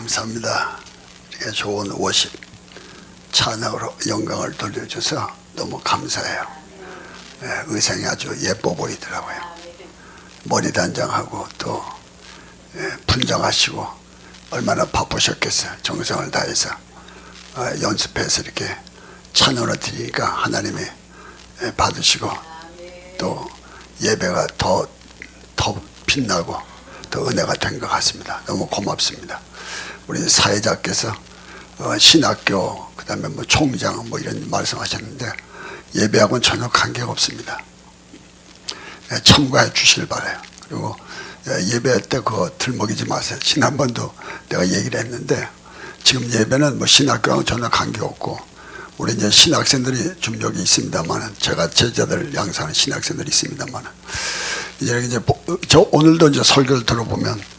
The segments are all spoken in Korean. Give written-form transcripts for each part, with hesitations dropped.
감사합니다. 이렇게 좋은 워십 찬양으로 영광을 돌려줘서 너무 감사해요. 의상이 아주 예뻐 보이더라고요. 머리 단장하고 또 분장하시고 얼마나 바쁘셨겠어요. 정성을 다해서 연습해서 이렇게 찬양을 드리니까 하나님이 받으시고 또 예배가 더 빛나고 더 은혜가 된 것 같습니다. 너무 고맙습니다. 우리 사회자께서 신학교 그 다음에 뭐 총장 뭐 이런 말씀하셨는데 예배하고는 전혀 관계가 없습니다. 참고해 주시길 바라요. 그리고 예배할 때 그거 들먹이지 마세요. 지난번도 내가 얘기를 했는데 지금 예배는 뭐 신학교하고 전혀 관계가 없고 우리 이제 신학생들이 좀 여기 있습니다만 제가 제자들 양성하는 신학생들이 있습니다만 이제 오늘도 이제 설교를 들어보면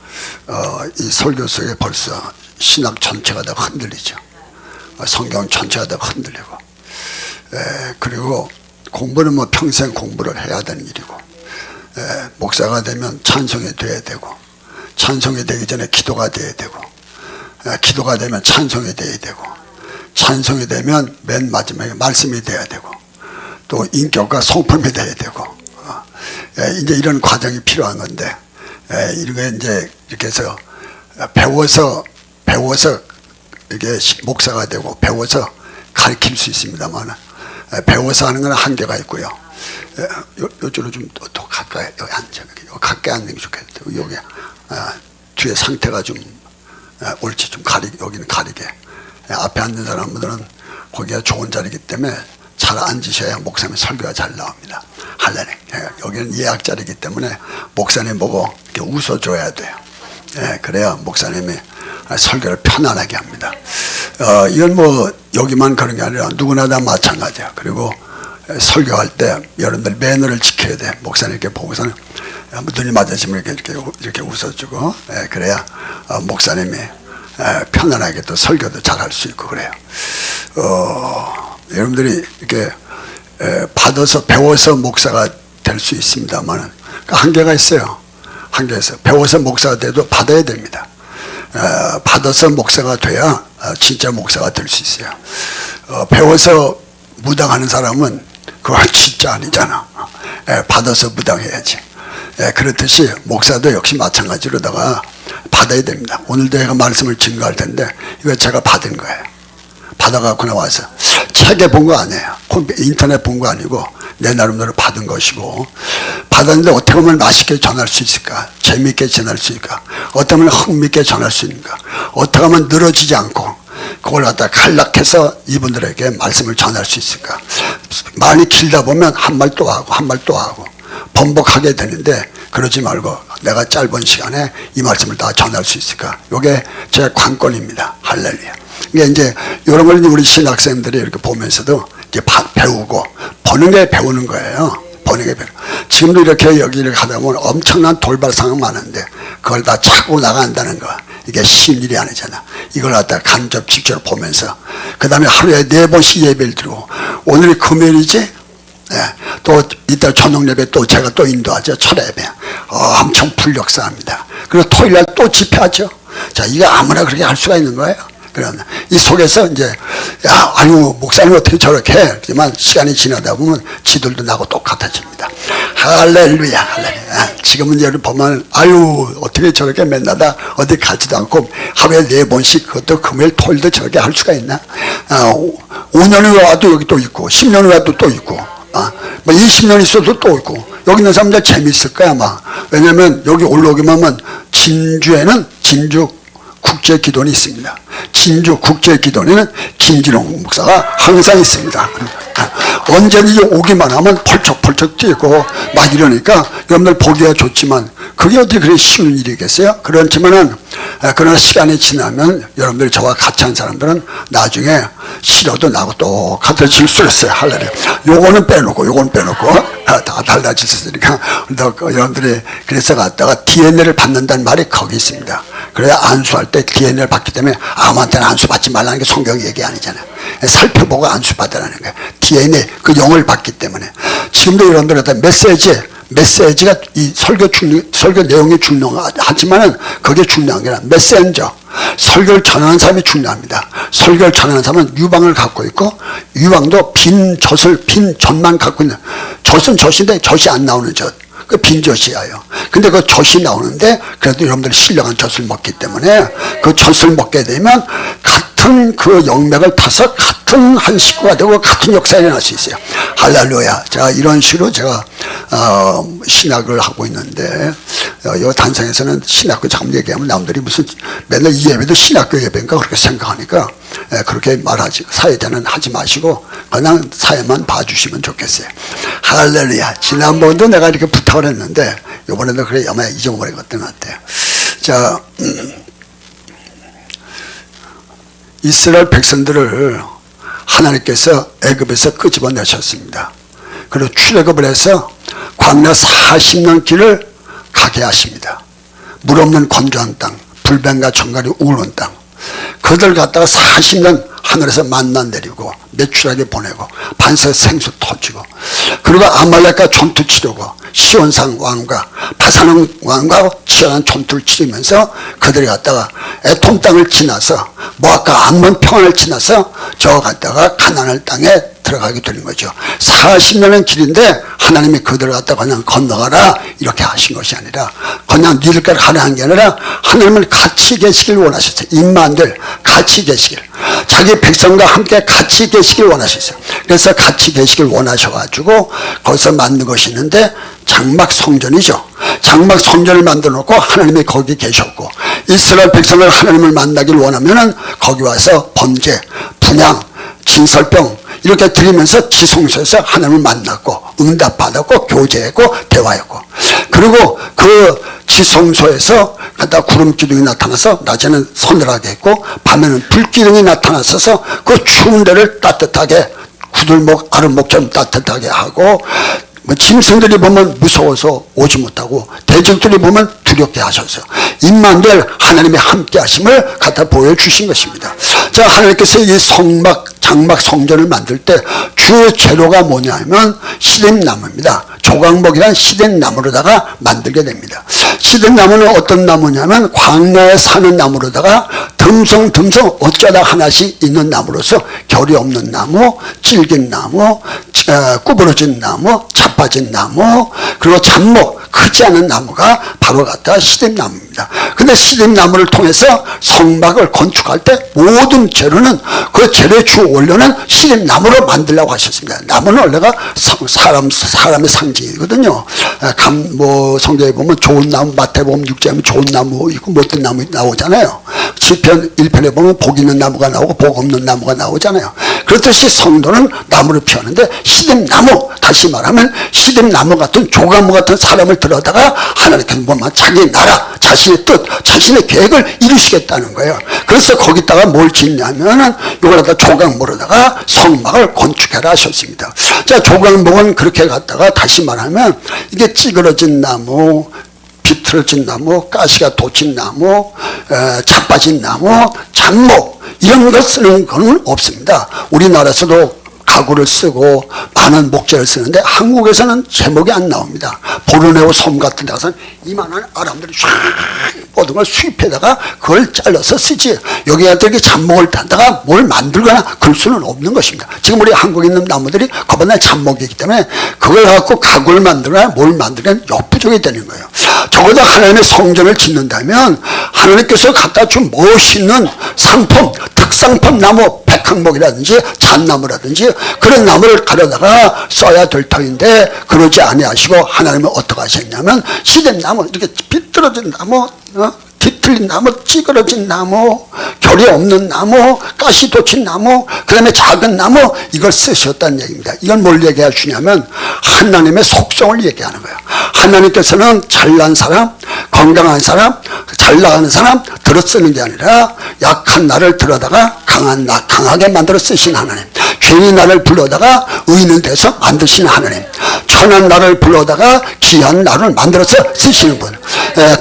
이 설교 속에 벌써 신학 전체가 다 흔들리죠. 성경 전체가 다 흔들리고 그리고 공부는 뭐 평생 공부를 해야 되는 일이고 목사가 되면 찬송이 돼야 되고 찬송이 되기 전에 기도가 돼야 되고 기도가 되면 찬송이 돼야 되고 찬송이 되면 맨 마지막에 말씀이 돼야 되고 또 인격과 성품이 돼야 되고 이제 이런 과정이 필요한 건데 이렇게 이제 이렇게 해서 배워서 이게 목사가 되고 배워서 가르칠 수 있습니다만 배워서 하는 건 한계가 있고요. 요쪽으로 좀 더 가까이 여기 앉아 가까이 앉는 게 좋겠어요. 여기 뒤에 상태가 좀 옳지 좀 여기는 가리게 앞에 앉는 사람들은 거기가 좋은 자리이기 때문에 잘 앉으셔야 목사님 설교가 잘 나옵니다. 할렐루야. 여기는 예약 자리이기 때문에 목사님 보고 이렇게 웃어줘야 돼요. 그래야 목사님이 설교를 편안하게 합니다. 이건 뭐 여기만 그런 게 아니라 누구나 다 마찬가지야. 그리고 설교할 때 여러분들 매너를 지켜야 돼. 목사님께 보고서는 눈이 맞으시면 이렇게 웃어주고 그래야 목사님이 편안하게 또 설교도 잘 할 수 있고 그래요. 여러분들이 이렇게 받아서 배워서 목사가 될 수 있습니다만 한계가 있어요. 한계가 있어요. 배워서 목사가 돼도 받아야 됩니다. 받아서 목사가 돼야 진짜 목사가 될 수 있어요. 배워서 무당하는 사람은 그건 진짜 아니잖아. 받아서 무당해야지. 그렇듯이 목사도 역시 마찬가지로다가 받아야 됩니다. 오늘도 제가 말씀을 증거할 텐데 이거 제가 받은 거예요. 받아갖고 나와서 책에 본 거 아니에요. 인터넷 본 거 아니고 내 나름대로 받은 것이고 받았는데 어떻게 하면 맛있게 전할 수 있을까? 재미있게 전할 수 있을까? 어떻게 하면 흥미있게 전할 수 있는가? 어떻게 하면 늘어지지 않고 그걸 갖다 간략해서 이분들에게 말씀을 전할 수 있을까? 많이 길다 보면 한 말 또 하고 한 말 또 하고 번복하게 되는데 그러지 말고 내가 짧은 시간에 이 말씀을 다 전할 수 있을까? 이게 제 관건입니다. 할렐루야. 이게 이제 이런 걸 우리 신학생들이 이렇게 보면서도 이제 배우고 보는 게 배우는 거예요. 보는 게 배우는. 지금도 이렇게 여기를 가다 보면 엄청난 돌발 상황 많은데 그걸 다 차고 나간다는 거 이게 쉬운 일이 아니잖아. 이걸 갖다 간접 직접 보면서 그 다음에 하루에 4번씩 예배를 드리고 오늘이 금요일이지. 또 이따 저녁 예배 또 제가 또 인도하죠. 첫 예배 엄청 풀역사합니다. 그리고 토요일날 또 집회하죠. 자, 이게 아무나 그렇게 할 수가 있는 거예요. 그러면 이 속에서 이제 아유 목사님 어떻게 저렇게 해? 하지만 시간이 지나다 보면 지들도 나고 똑같아집니다. 할렐루야, 할렐루야. 지금은 여러분 보면 아유 어떻게 저렇게 맨날 다 어디 가지도 않고 하루에 4번씩 그것도 금요일 토요일도 저렇게 할 수가 있나? 5년 후에 와도 여기 또 있고 10년 후에 와도 또 있고 뭐 20년 있어도 또 있고 여기 있는 사람들 재밌을 거야 아마. 왜냐면 여기 올라오기만 하면 진주에는 진주 국제기도원이 있습니다. 진주 국제기도원에는 김진홍 목사가 항상 있습니다. 언제든지 오기만 하면 펄쩍펄쩍 뛰고 막 이러니까 여러분들 보기가 좋지만 그게 어떻게 그렇게 쉬운 일이겠어요? 그렇지만은 그러나 시간이 지나면 여러분들 저와 같이 한 사람들은 나중에 싫어도 나고 똑같아질 수 있어요. 할렐루야. 요거는 빼놓고 요거는 빼놓고 다 달라질 수 있으니까 여러분들이 그래서 갔다가 DNA를 받는다는 말이 거기 있습니다. 그래야 안수할 때 DNA를 받기 때문에 아무한테나 안수 받지 말라는 게 성경 얘기 아니잖아요. 살펴보고 안수 받으라는 거예요. DNA 그 영을 받기 때문에 지금도 여러분들한테 메시지가 이 설교 내용이 중요하지만은 그게 중요한 게 아니라 메신저, 설교를 전하는 사람이 중요합니다. 설교를 전하는 사람은 유방을 갖고 있고, 유방도 빈 젖만 갖고 있는, 젖은 젖인데 젖이 안 나오는 젖, 그 빈 젖이에요. 근데 그 젖이 나오는데 그래도 여러분들이 신령한 젖을 먹기 때문에 그 젖을 먹게 되면 같은 그 영맥을 타서 같은 한 식구가 되고 같은 역사가 일어날 수 있어요. 할렐루야. 자, 이런 식으로 제가 신학을 하고 있는데, 이 단상에서는 신학교 잠 얘기하면 남들이 무슨 맨날 이 예배도 신학교 예배인가 그렇게 생각하니까 그렇게 말하지, 사회자는 하지 마시고 그냥 사회만 봐주시면 좋겠어요. 할렐루야. 지난번도 내가 이렇게 부탁을 했는데 이번에도 그래 아마 잊어버렸던 것 같아요. 자, 이스라엘 백성들을 하나님께서 애굽에서 끄집어내셨습니다. 그리고 출애굽을 해서 광야 40년 길을 가게 하십니다. 물 없는 건조한 땅, 불뱀과 정갈이 우는 땅, 그들 갖다가 40년 하늘에서 만나 내리고 매출하게 보내고 반석 생수 터지고, 그리고 아말렉과 전투 치르고 시온산 왕과 바산 왕과 치열한 전투를 치르면서 그들이 갖다가 에돔 땅을 지나서 모압과 암몬 평안을 지나서 저 갖다가 가나안 땅에 들어가게 되는 거죠. 40년의 길인데 하나님이 그들을 갖다가 그냥 건너가라 이렇게 하신 것이 아니라, 그냥 니들까지 가라 한 게 아니라 하나님은 같이 계시길 원하셨어요. 임마누엘, 같이 계시길, 자기 백성과 함께 같이 계시길 원하셨어요. 그래서 같이 계시길 원하셔가지고 거기서 만든 것이 있는데 장막 성전이죠. 장막 성전을 만들어 놓고 하나님이 거기 계셨고, 이스라엘 백성을 하나님을 만나길 원하면은 거기 와서 번제, 분향, 진설병 이렇게 드리면서 지성소에서 하나님을 만났고 응답받았고 교제했고 대화했고, 그리고 그 지성소에서 갖다 구름 기둥이 나타나서 낮에는 서늘하게 했고 밤에는 불 기둥이 나타나서 그 추운 데를 따뜻하게 구들목 아름목처럼 따뜻하게 하고, 짐승들이 보면 무서워서 오지 못하고 대적들이 보면 두렵게 하셔서 임마누엘 하나님의 함께 하심을 갖다 보여주신 것입니다. 자, 하나님께서 이 장막 성전을 만들 때 주 재료가 뭐냐면 시냇나무입니다. 조각목이란 시냇나무로다가 만들게 됩니다. 시냇나무는 어떤 나무냐면 광야에 사는 나무로다가 듬성듬성 어쩌다 하나씩 있는 나무로서 결이 없는 나무, 질긴 나무, 구부러진 나무, 자빠진 나무, 그리고 잡목, 크지 않은 나무가 바로 갖다 시냇나무입니다. 근데 시냇나무를 통해서 성막을 건축할 때 모든 재료는 그 재료의 주 원료는 시냇나무로 만들려고 하셨습니다. 나무는 원래가 사람의 상징이거든요. 성경에 보면 좋은 나무, 마태복음 6장에 보면 좋은 나무 있고 못된 나무 나오잖아요. 시편 1편에 보면 복 있는 나무가 나오고 복 없는 나무가 나오잖아요. 그렇듯이 성도는 나무를 피우는데 시냇나무, 다시 말하면 시냇나무 같은 조각무 같은 사람을 들어다가 하나님께서 보면 자기 나라, 자신의 뜻, 자신의 계획을 이루시겠다는 거예요. 그래서 거기다가 뭘 짓냐면은 이걸 갖다 조각무로다가 성막을 건축해라 하셨습니다. 자, 조각목은 그렇게 갖다가 다시 말하면 이게 찌그러진 나무, 비틀어진 나무, 가시가 돋친 나무, 자빠진 나무, 잡목 이런 걸 쓰는 건 없습니다. 우리나라에서도 가구를 쓰고 많은 목재를 쓰는데 한국에서는 제목이 안 나옵니다. 보르네오 섬 같은 데 가서는 이만한 아람들이 쫙 뻗은 걸 수입해다가 그걸 잘라서 쓰지, 여기에 이렇게 잡목을 타다가 뭘 만들거나 그럴 수는 없는 것입니다. 지금 우리 한국에 있는 나무들이 그보다 잡목이기 때문에 그걸 갖고 가구를 만들거나 뭘 만들면 역부족이 되는 거예요. 적어도 하나님의 성전을 짓는다면 하나님께서 갖다 준 멋있는 상품, 특상품 나무, 백항목이라든지 잣나무라든지 그런 나무를 가려다가 써야 될 터인데 그러지 아니하시고 하나님은 어떻게 하셨냐면 시냇나무, 이렇게 비뚤어진 나무, 뒤틀린 나무, 찌그러진 나무, 결이 없는 나무, 가시 돋친 나무, 그 다음에 작은 나무, 이걸 쓰셨다는 얘기입니다. 이건 뭘 얘기해 주냐면 하나님의 속성을 얘기하는 거예요. 하나님께서는 잘난 사람, 건강한 사람, 잘 나가는 사람 들어 쓰는 게 아니라 약한 나를 들어다가 강하게 만들어 쓰신 하나님, 괜히 나를 불러다가 의인은 돼서 만드시는 하나님, 천한 나를 불러다가 귀한 나를 만들어서 쓰시는 분.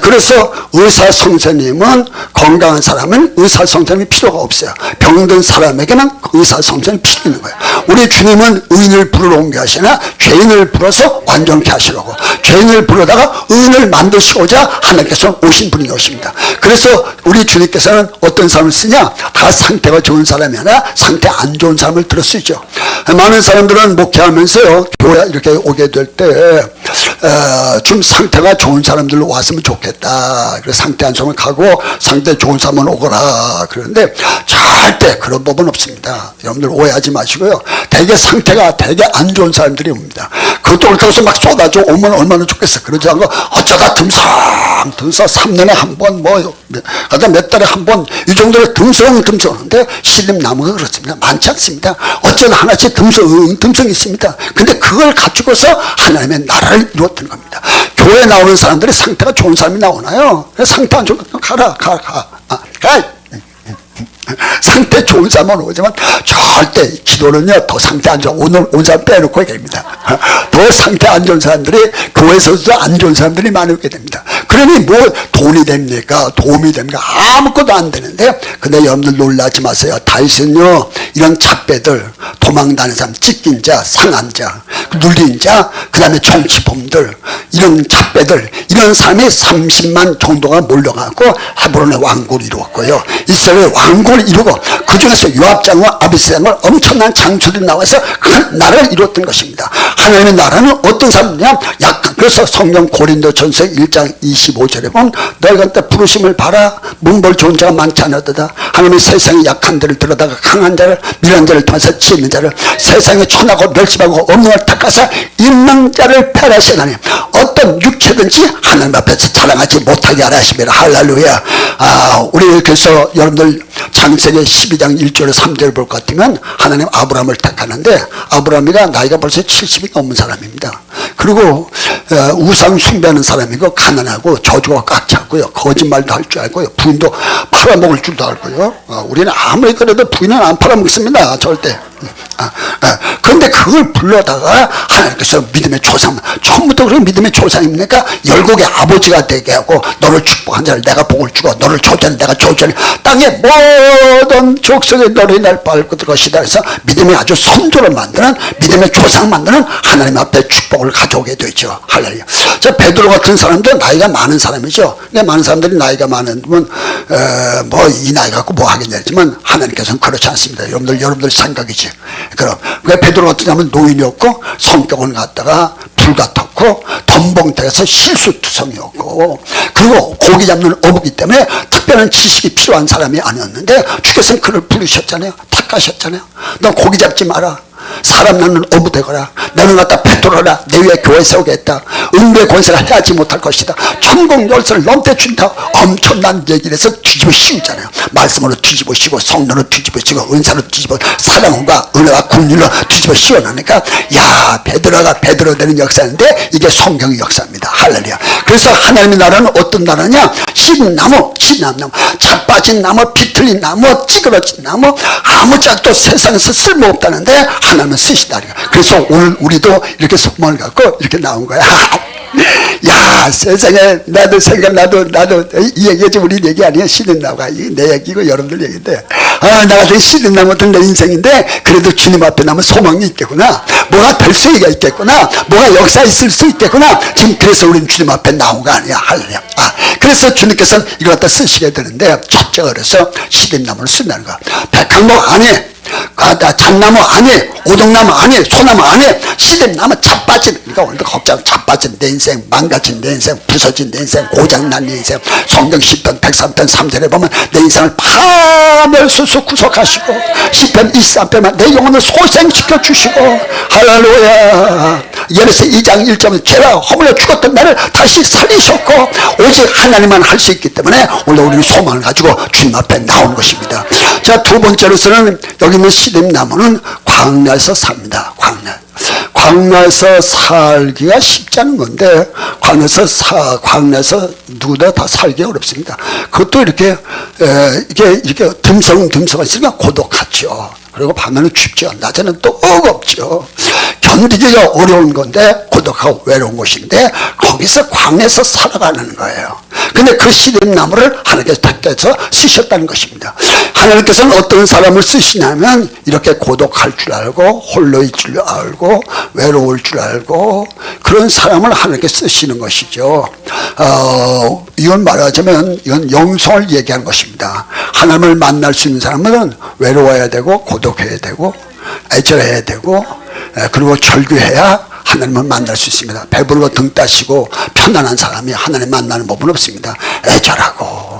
그래서 의사 선생님은, 건강한 사람은 의사 선생님이 필요가 없어요. 병든 사람에게는 의사 선생님이 필요 있는 거예요. 우리 주님은 의인을 부르러 온 게 아니라 죄인을 불러서 완전케 하시려고, 죄인을 부르다가 의인을 만드시고자 하나님께서 오신 분이 오십니다. 그래서 우리 주님께서는 어떤 사람을 쓰냐? 다 상태가 좋은 사람이 아니라 상태 안 좋은 사람을 들어 쓰죠. 많은 사람들은 목회하면서요, 교회 이렇게 오게 될 때 좀 상태가 좋은 사람들로 왔으면 좋겠다. 그래서 상태 안 좋으면 가고 상태 좋은 사람은 오거라. 그런데 절대 그런 법은 없습니다. 여러분들 오해하지 마시고요. 되게 상태가 되게 안 좋은 사람들이 옵니다. 그것도 그렇다고 해서 막 쏟아져 오면 얼마나 좋겠어. 그러지 않고 어쩌다 듬성 3년에 한 번, 가다 몇 달에 한 번, 이 정도로 듬성하는데 신림나무가 그렇습니다. 많지 않습니다. 어쩌다 하나씩 듬성이 있습니다. 근데 그걸 가지고서 하나님의 나라를 이루었던 겁니다. 교회에 나오는 사람들이 상태가 좋은 사람이 나오나요? 상태 안 좋은 사람 가. 상태 좋은 사람은 오지만 절대 기도는요, 더 상태 안 좋은, 오늘 온 사람 빼놓고 얘기합니다. 더 상태 안 좋은 사람들이, 교회에서도 안 좋은 사람들이 많이 오게 됩니다. 그러니 뭐 돈이 됩니까? 도움이 됩니까? 아무것도 안 되는데, 근데 여러분들 놀라지 마세요. 다윗은요, 이런 잡배들, 도망다니는 사람, 찢긴 자, 상한 자, 눌린 자, 그 다음에 정치범들, 이런 잡배들, 이런 사람이 30만 정도가 몰려가고 헤브론의 왕국을 이루었고요. 이스라엘의 왕국을 이루고, 그 중에서 요압장과 아비스장과 엄청난 장수들이 나와서 그 나라를 이루었던 것입니다. 하나님의 나라는 어떤 사람이냐? 약한. 그래서 성경 고린도전서 1장 25절에 보면, 너희가 때 부르심을 봐라. 문벌 좋은 자가 많지 않았도다. 하나님의 세상의 약한 자를 들여다가 강한 자를, 미련한 자를 통해서 지혜있는 자를, 세상에 천하고 멸시하고 없는 걸 닦아서 있는 자를 폐하시다니, 어떤 육체든지 하나님 앞에서 자랑하지 못하게 하라 하시면 할렐루야. 우리 그래서 여러분들 창세기 12장 1절에 3절을 볼 것 같으면 하나님 아브라함을 택하는데, 아브라함이가 나이가 벌써 70이 넘은 사람입니다. 그리고 우상 숭배하는 사람이고, 가난하고 저주가 꽉 찼고요, 거짓말도 할 줄 알고요, 부인도 팔아먹을 줄도 알고요. 우리는 아무리 그래도 부인은 안 팔아먹습니다, 절대. 그런데 그걸 불러다가 하나님께서 믿음의 조상, 처음부터 그런 믿음의 조상입니까? 열국의 아버지가 되게 하고, 너를 축복한 자를 내가 복을 주고, 너를 저주하는 내가 저주하는, 땅의 모든 족속의 너를 날 밟고 들 것이다. 그래서 믿음의 아주 선조를 만드는, 믿음의 조상 만드는 하나님 앞에 축복을 가져오게 되죠. 할렐루야. 자, 베드로 같은 사람도 나이가 많은 사람이죠. 근데 많은 사람들이 나이가 많으면 뭐 이 나이 갖고 뭐 하겠냐 했지만, 하나님께서는 그렇지 않습니다. 여러분들 생각이지. 그럼 베드로 같은 사람은 노인이었고, 성격은 갖다가 불같았고, 덤벙대에서 실수투성이었고, 그리고 고기 잡는 어부기 때문에 특별한 지식이 필요한 사람이 아니었는데, 주께서는 그를 부르셨잖아요. 택하셨잖아요. 너 고기 잡지 마라. 사람 낳는 어부 되거라. 너는 갖다 베풀어라. 내 위에 교회 세우겠다. 은배 권세가 해하지 못할 것이다. 천국 열쇠를 너한테 준다. 엄청난 얘기를 해서 뒤집어 씌우잖아요. 말씀으로 뒤집어 씌우고, 성령으로 뒤집어 씌우고, 은사로 뒤집어, 사랑과 은혜와 국률로 뒤집어 씌워놓으니까, 야, 베드로가 베드로 되는 역사인데, 이게 성경의 역사입니다. 할렐루야. 그래서 하나님의 나라는 어떤 나라냐? 신나무, 자빠진 나무, 비틀린 나무, 찌그러진 나무, 아무 짝도 세상에서 쓸모없다는데 하나님은 쓰시다. 그래서 오늘 우리도 이렇게 소망을 갖고 이렇게 나온 거야. 야, 세상에 나도 이 얘기 우리 얘기 아니야. 신은나무가 내 얘기고 여러분들 얘기인데, 나 같은 신은나무는 내 인생인데, 그래도 주님 앞에 나면 소망이 있겠구나. 뭐가 될 수가 있겠구나. 뭐가 역사 있을 수 있겠구나. 지금 그래서 우리는 주님 앞에 나온 거 아니야. 할렐루야. 그래서 주님께서는 이걸 갖다 쓰시게 되는데, 첫째가 그래서 시든나무를 쓴다는 거야. 백향목 안에, 잣나무 안에, 오동나무 안에, 소나무 안에, 시든나무 자빠진, 그러니까 오늘도 걱정, 자빠진 내 인생, 망가진 내 인생, 부서진 내 인생, 고장난 내 인생, 성경 10편 103편 3절에 보면 내 인생을 파멸수수 구속하시고, 10편 23편만 내 영혼을 소생시켜 주시고, 할렐루야. 예레서 2장 1절에 죄와 허물로 죽었던 나를 다시 살리셨고, 오직 하나님만 할 수 있기 때문에 오늘 우리는 소망을 가지고 주님 앞에 나온 것입니다. 자, 두 번째로서는 여기 있는 시든나무는 광야에서 삽니다. 광야에서 살기가 쉽지 않은 건데, 광야에서 누구나 다 살기 어렵습니다. 그것도 이렇게 듬성은 있으니까 고독하죠. 그리고 밤에는 춥죠. 낮에는 또 뜨겁죠. 견디기가 어려운 건데 고독하고 외로운 곳인데 거기서 광야에서 살아가는 거예요. 근데 그 시름나무를 하나님께서 택해서 쓰셨다는 것입니다. 하나님께서는 어떤 사람을 쓰시냐면 이렇게 고독할 줄 알고 홀로일 줄 알고 외로울 줄 알고 그런 사람을 하나님께 쓰시는 것이죠. 이건 말하자면 이건 영성을 얘기하는 것입니다. 하나님을 만날 수 있는 사람은 외로워야 되고 고독해야 되고 애절해야 되고 그리고 절규해야 하나님을 만날 수 있습니다. 배부르고 등 따시고 편안한 사람이 하나님 만나는 법은 없습니다. 애절하고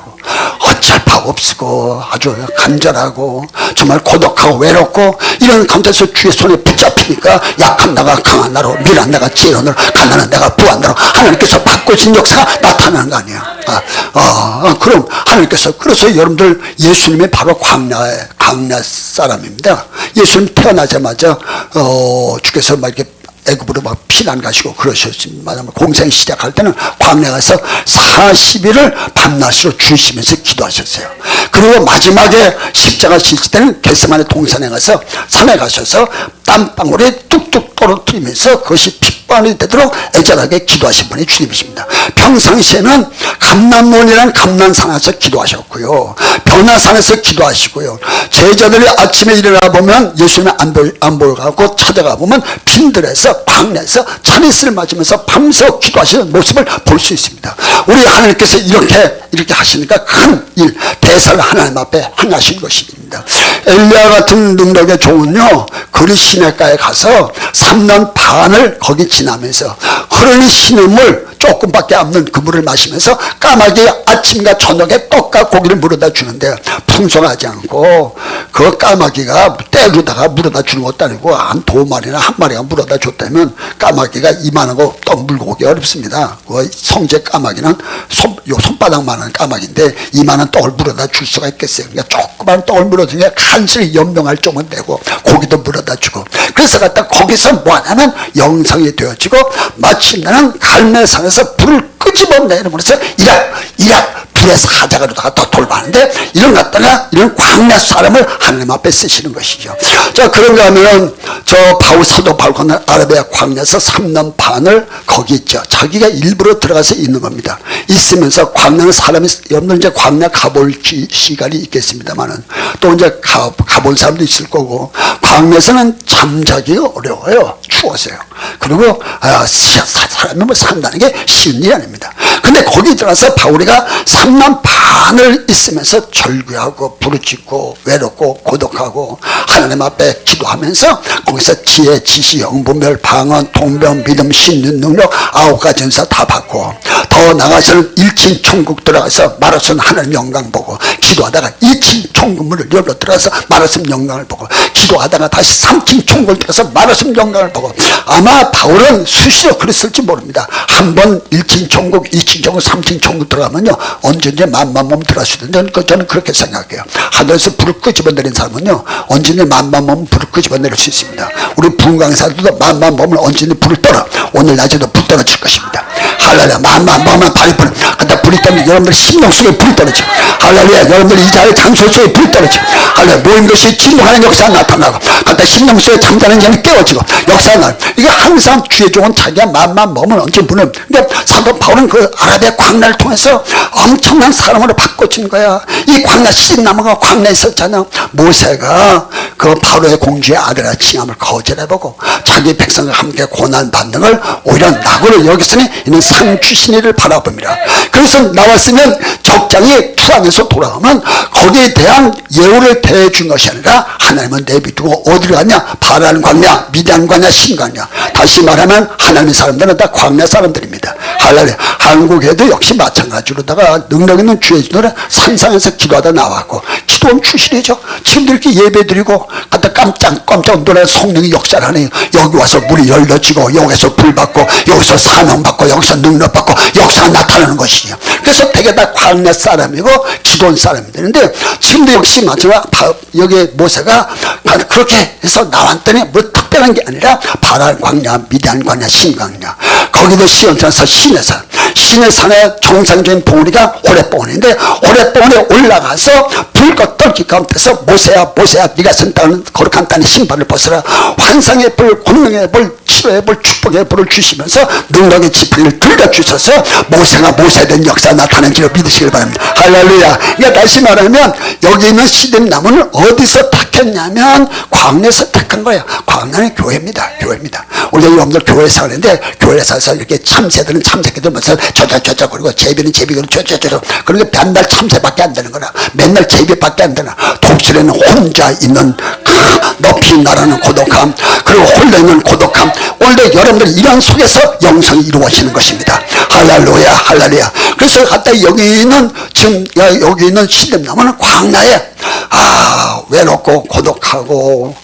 어쩔 바 없고 아주 간절하고 정말 고독하고 외롭고 이런 가운데서 주의 손에 붙잡히니까 약한 나가 강한 나로 미란 나가 지혜로운 나로 가난한 내가 부한 나로 하나님께서 바꾸신 역사가 나타나는 거 아니에요. 그럼 하나님께서 그래서 여러분들 예수님이 바로 광야 사람입니다. 예수님 태어나자마자 주께서 막 이렇게 애굽으로 막 피난 가시고 그러셨습니다. 공생 시작할 때는 광야 가서 40일을 밤낮으로 주시면서 기도하셨어요. 그리고 마지막에 십자가 지실 때는 겟세마네 동산에 가서 산에 가셔서 땀방울이 뚝뚝 떨어뜨리면서 그것이 핏방울이 되도록 애절하게 기도하신 분이 주님이십니다. 평상시에는 감람몬이라는 감람산에서 기도하셨고요. 변화산에서 기도하시고요. 제자들이 아침에 일어나 보면 예수님이 안 보여가고 찾아가 보면 빈들에서 광야에서 찬이슬을 맞으면서 밤새 기도하시는 모습을 볼 수 있습니다. 우리 하나님께서 이렇게 하시니까 큰 일, 대사를 하나님 앞에 행하신 것입니다. 엘리야 같은 능력의 종은요, 그리 시내가에 가서 3년 반을 거기 지나면서 흐르는 신음물 조금밖에 없는 그 물을 마시면서 까마귀 아침과 저녁에 떡과 고기를 물어다 주는데 풍성하지 않고 그 까마귀가 때로다가 물어다 주는 것도 아니고 한 2마리나 1마리가 물어다 줬다면 까마귀가 이만하고 떡 물고 오기 어렵습니다. 그 성제 까마귀는 손바닥만한 까마귀인데 이만한 떡을 물어다 줄 수가 있겠어요. 그러니까 조그만 떡을 물어주니까 간신히 연명할 정은 되고 고기도 물어다 주고 그래서 갖다 거기서 뭐하냐면 영성이 되어지고 마침내는 갈매산에서 불을 끄집어내면서 이락 불에서 하자가로다가 더 돌봐하는데 이런 갖다가 이런 광야 사람을 하나님 앞에 쓰시는 것이죠. 자, 그런가 하면은 저 사도 바울은 아라비아 광야에서 3년 반을 거기 있죠. 자기가 일부러 들어가서 있는 겁니다. 있으면서 광야는 사람이 여러분 이제 광야 가볼 시간이 있겠습니다만은 또 이제 가본 사람도 있을 거고 광야에서는 잠자기가 어려워요. 추워서요. 그리고 사람이 뭐 산다는 게 쉬운 일이 아닙니다. 근데 거기 들어가서 바울이가 3년 반을 있으면서 절규하고 부르짖고 외롭고 고독하고 하나님 앞에 기도하면서 거기서 지혜, 지시, 영분별, 방언, 통변, 믿음, 신는 능력 9가지 은사 다 받고 더 나가서는 1층 천국 들어가서 마라손 하나님 영광 보고 기도하다가 2층 천국문을 열러 들어가서 마라손 영광을 보고 기도하다가 다시 3층 천국을 들어가서 마라손 영광을 보고 아마 바울은 수시로 그랬을지 모릅니다. 한 번 1층 천국, 2층 천국, 3층 천국 들어가면요 언제든지 만만몸 들어갈 수 있는데 저는 그렇게 생각해요. 하늘에서 불을 끄집어내린 사람은요 언제든지 만만몸 불을 끄집어낼 수 있습니다. 우리 부흥강사들도 만만몸을 언제든지 불을 떨어 오늘 낮에도 불 떨어질 것입니다. 할렐루야. 만만몸은 발이 불 근데 불이 떨면 여러분들 심령 속에 불이 떨어져. 할렐루야. 여러분들 이 자리의 장소 속에 불이 떨어져. 할렐루야. 모인 것이 진동하는 역사가 나타나고 근데 심령 속에 잠자는 자는 깨워지고 역사가 나요. 이게 항상 주의 종은 자기가 만만몸을 언제 부는 근데 사도 바울은 그 아라비아 광야를 통해서 엄청난 사람으로 바꿔진 거야. 이 광야 씨름나무가 광야에 있었잖아. 모세가 그 바로의 공주의 아들아 칭함을 거절해보고 자기 백성과 함께 고난받는 걸 오히려 낙으로 여기서는 이는 상 주신 이를 바라봅니다. 그래서 나왔으면 적장이 투항해서 돌아오면 거기에 대한 예우를 대해준 것이 아니라 하나님은 내비두고 어디로 가냐? 바랄 광야, 미디안 광야, 신광야. 다시 말하면 하나님의 사람들은 다 광야 사람들입니다. 할렐루야. 한국에도 역시 마찬가지로다가 능력 있는 주의 진노는 산상에서 기도하다 나왔고 기도는 추실이죠. 지금도 이렇게 예배 드리고 갖다 깜짝 놀라 성령이 역사를 하네요. 여기 와서 물이 열려지고 여기서 불 받고 여기서 사명 받고 여기서 능력 받고 역사가 나타나는 것이죠. 그래서 되게 다 광야 사람이고 기도한 사람이 되는데 지금도 역시 마지막 여기 모세가 그렇게 해서 나왔더니 뭐 특별한 게 아니라 바랄 광야, 미디안 광야, 신광야 거기도 시온산에서 시내산에 정상적인 봉우리가 호렙봉우리인데 호렙봉우리에 올라가서 불과 떨기 가운데서 모세야 모세야 네가 선택하는 거룩한 땅의 신발을 벗어라. 환상의 불, 권능의 불, 치료의 불, 축복의 불을 주시면서 능력의 지팡이를 들려주셔서 모세가 모세된 역사 나타난 줄로 믿으시길 바랍니다. 할렐루야. 그러니까 다시 말하면 여기 있는 시듬나무는 어디서 택했냐면 광야에서 택한 거예요. 광야는 교회입니다. 교회입니다. 우리 여러분들 교회에서 하는데 교회에서 이렇게 참새들은 참새끼들면서 저저저저 그리고 제비는 제비로 저저저 그런 게 맨날 참새밖에 안 되는 거라. 맨날 제비밖에 안 되나. 독실에는 혼자 있는 높이 나라는 고독함 그리고 홀려 있는 고독함. 원래 여러분들 이런 속에서 영성이 이루어지는 것입니다. 할렐루야 할렐루야. 그래서 갖다 여기는 지금 여기 있는 시듬나무는 광야에 외롭고 고독하고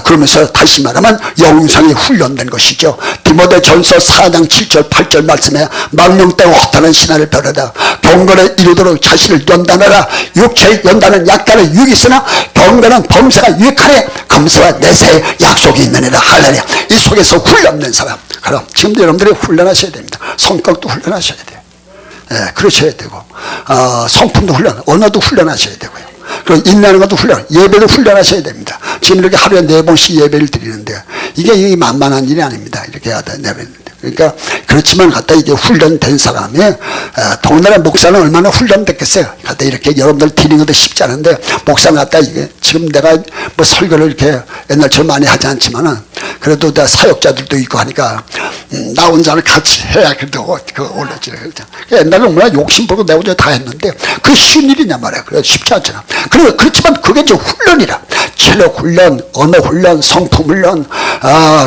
그러면서 다시 말하면 영성이 훈련된 것이죠. 디모데전서 4장 7절 8절 말씀에 망령되고 허탄한 신하를 벼르다 경건에 이르도록 자신을 연단하라. 육체의 연단은 약간의 유익이 있으나 경건은 범사가 유익하네. 검사와 내세의 약속이 있느니라. 할렐루야. 이 속에서 훈련된 사람. 그럼 지금도 여러분들이 훈련하셔야 됩니다. 성격도 훈련하셔야 돼요. 그러셔야 되고 성품도 훈련, 언어도 훈련하셔야 되고요. 그리고 인내하는 것도 훈련, 예배도 훈련하셔야 됩니다. 지금 이렇게 하루에 4번씩 예배를 드리는데 이게 만만한 일이 아닙니다. 이렇게 하다 예배는. 그러니까 그렇지만 갖다 이게 훈련된 사람이 더군다나 목사는 얼마나 훈련됐겠어요. 갖다 이렇게 여러분들 드리는 것도 쉽지 않은데 목사는 갖다 이게 지금 내가 뭐 설교를 이렇게 옛날처럼 많이 하지 않지만은 그래도 다 사역자들도 있고 하니까 나 혼자는 같이 해야 그래도 올라지는 거죠. 옛날에 얼마나 욕심부리고 내 혼자 다 했는데 그게 쉬운 일이냐 말이야. 그래 쉽지 않잖아. 그렇지만 그게 이제 훈련이라. 체력 훈련, 언어 훈련, 성품 훈련,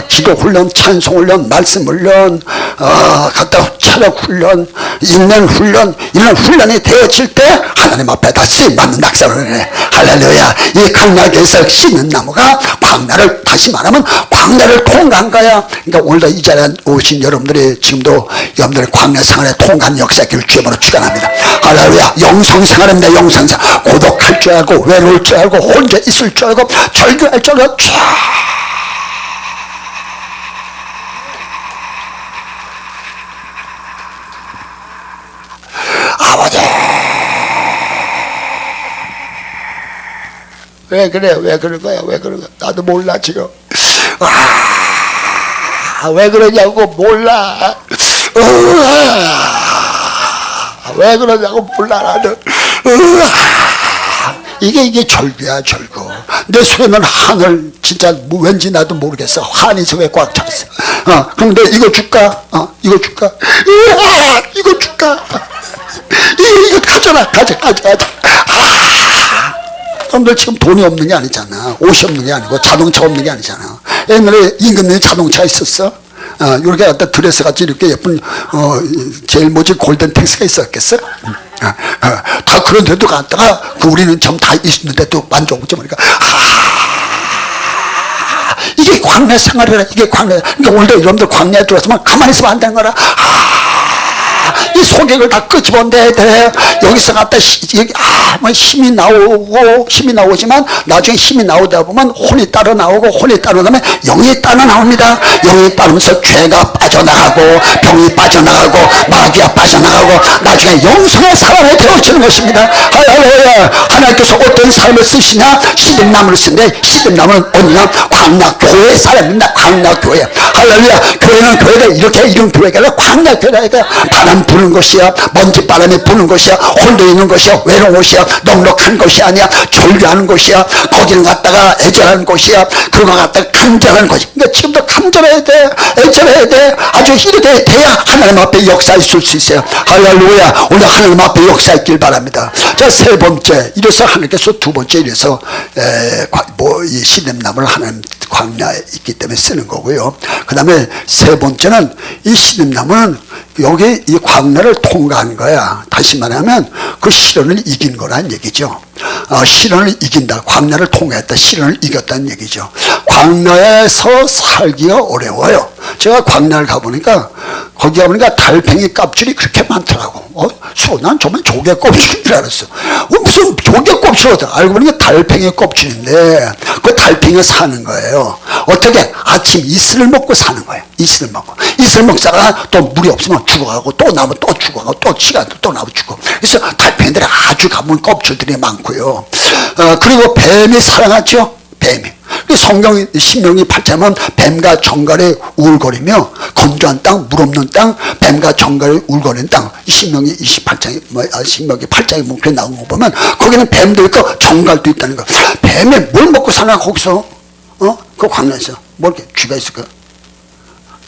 기도 훈련, 찬송 훈련, 말씀 훈련, 갖다 체력 훈련, 인내 훈련, 이런 훈련이 되어질 때 하나님 앞에 다 쓰임받는 낙선을 해. 할렐루야. 이 광야에서 씻는 나무가 광야를 다시 말하면 광야를 통과한 거야. 그러니까 오늘도 이 자리에 오신 여러분들이 지금도 여러분들의 광야 생활에 통과한 역사기를 주님으로 축원합니다. 할렐루야. 영성 생활입니다. 영성 생활. 고독할 줄 알고 외로울 줄 알고 혼자 있을 줄 알고 절규할 줄 알고 아버지 왜 그래 왜 그런 거야 왜 그런 거야 나도 몰라 지금 왜 그러냐고 몰라 왜 그러냐고 몰라 나는 이게 절규야 절규. 내 속에는 하늘 진짜 왠지 나도 모르겠어. 한이 속에 꽉 찼어. 그런데 이거 줄까? 이거 줄까? 이거 줄까? 이거 가져라 가져. 여러분들 지금 돈이 없는 게 아니잖아. 옷이 없는 게 아니고 자동차 없는 게 아니잖아. 옛날에 임금님이 자동차 있었어? 이렇게 갖다 드레스 같이 이렇게 예쁜 제일 뭐지 골든 텍스가 있었겠어? 다 그런 데도 갔다가 우리는 좀 다 있는데도 만족하지 보니까 이게 광야 생활이라. 이게 광야. 그러니까 오늘도 여러분들 광야에 들어왔으면 가만히 있으면 안 되는 거라. 이 소객을 다 끄집어내야 돼. 여기서 갖다 힘이 나오지만 나중에 힘이 나오다 보면 혼이 따로 나오고 혼이 따로 나면 영이 따로 나옵니다. 영이 따르면서 죄가 빠져나가고 병이 빠져나가고 마귀가 빠져나가고 나중에 영성의 사람이 되어지는 것입니다. 할렐루야. 하나님께서 어떤 삶을 쓰시냐? 시듬나무를 쓰는데 시듬나무는 어느냐? 광야교회의 사람입니다. 광야교회. 할렐루야. 교회는 교회가 이렇게 이런 교회가 아니라 광야교회가 바람 부는 것이야. 먼지 바람이 부는 것이야. 홀로 있는 것이야. 외로운 것이야. 넉넉한 것이 아니야. 절규하는 것이야. 거기는 갔다가 애절하는 것이야. 그거 갖다가 간절하는 것이야. 그러니까 지금도 간절해야 돼. 애절해야 돼. 아주 이렇게 돼야 하나님 앞에 역사 있을 수 있어요. 할렐루야. 오늘 하나님 앞에 역사 있길 바랍니다. 자, 세 번째. 이래서 하나님께서 두 번째 이래서 이 시듬나무를 하나님 광야에 있기 때문에 쓰는 거고요. 그 다음에 세 번째는 이 시듬나무는 여기 이 광야를 통과한 거야. 다시 말하면 그 시련을 이긴 거란 얘기죠. 시련을 이긴다. 광야를 통과했다. 시련을 이겼다는 얘기죠. 광야에서 살기가 어려워요. 제가 광야를 가보니까 거기 가보니까 달팽이 껍질이 그렇게 많더라고. 난 정말 조개 껍질인 줄 알았어. 무슨 조개 껍질이다. 알고 보니까 달팽이 껍질인데 그 달팽이가 사는 거예요. 어떻게? 아침 이슬을 먹고 사는 거예요. 이슬을 먹고. 이슬 먹다가 또 물이 없으면 죽어가고 또 나면 또 죽어가고 또 시간도 또 나면 죽고. 그래서 달팽이들이 아주 가문 껍질들이 많고요. 그리고 뱀이 사랑하죠. 뱀이. 성경 신명기 8장은 뱀과 정갈이 우울거리며 건조한 땅, 물 없는 땅, 뱀과 정갈이 우울거리는 땅. 신명기 28장에 신명기 8장에 그렇게 나온 거 보면 거기는 뱀도 있고 정갈도 있다는 거. 뱀이 뭘 먹고 사나 거기서? 그 광야에서 뭐 이렇게 쥐가 있을까?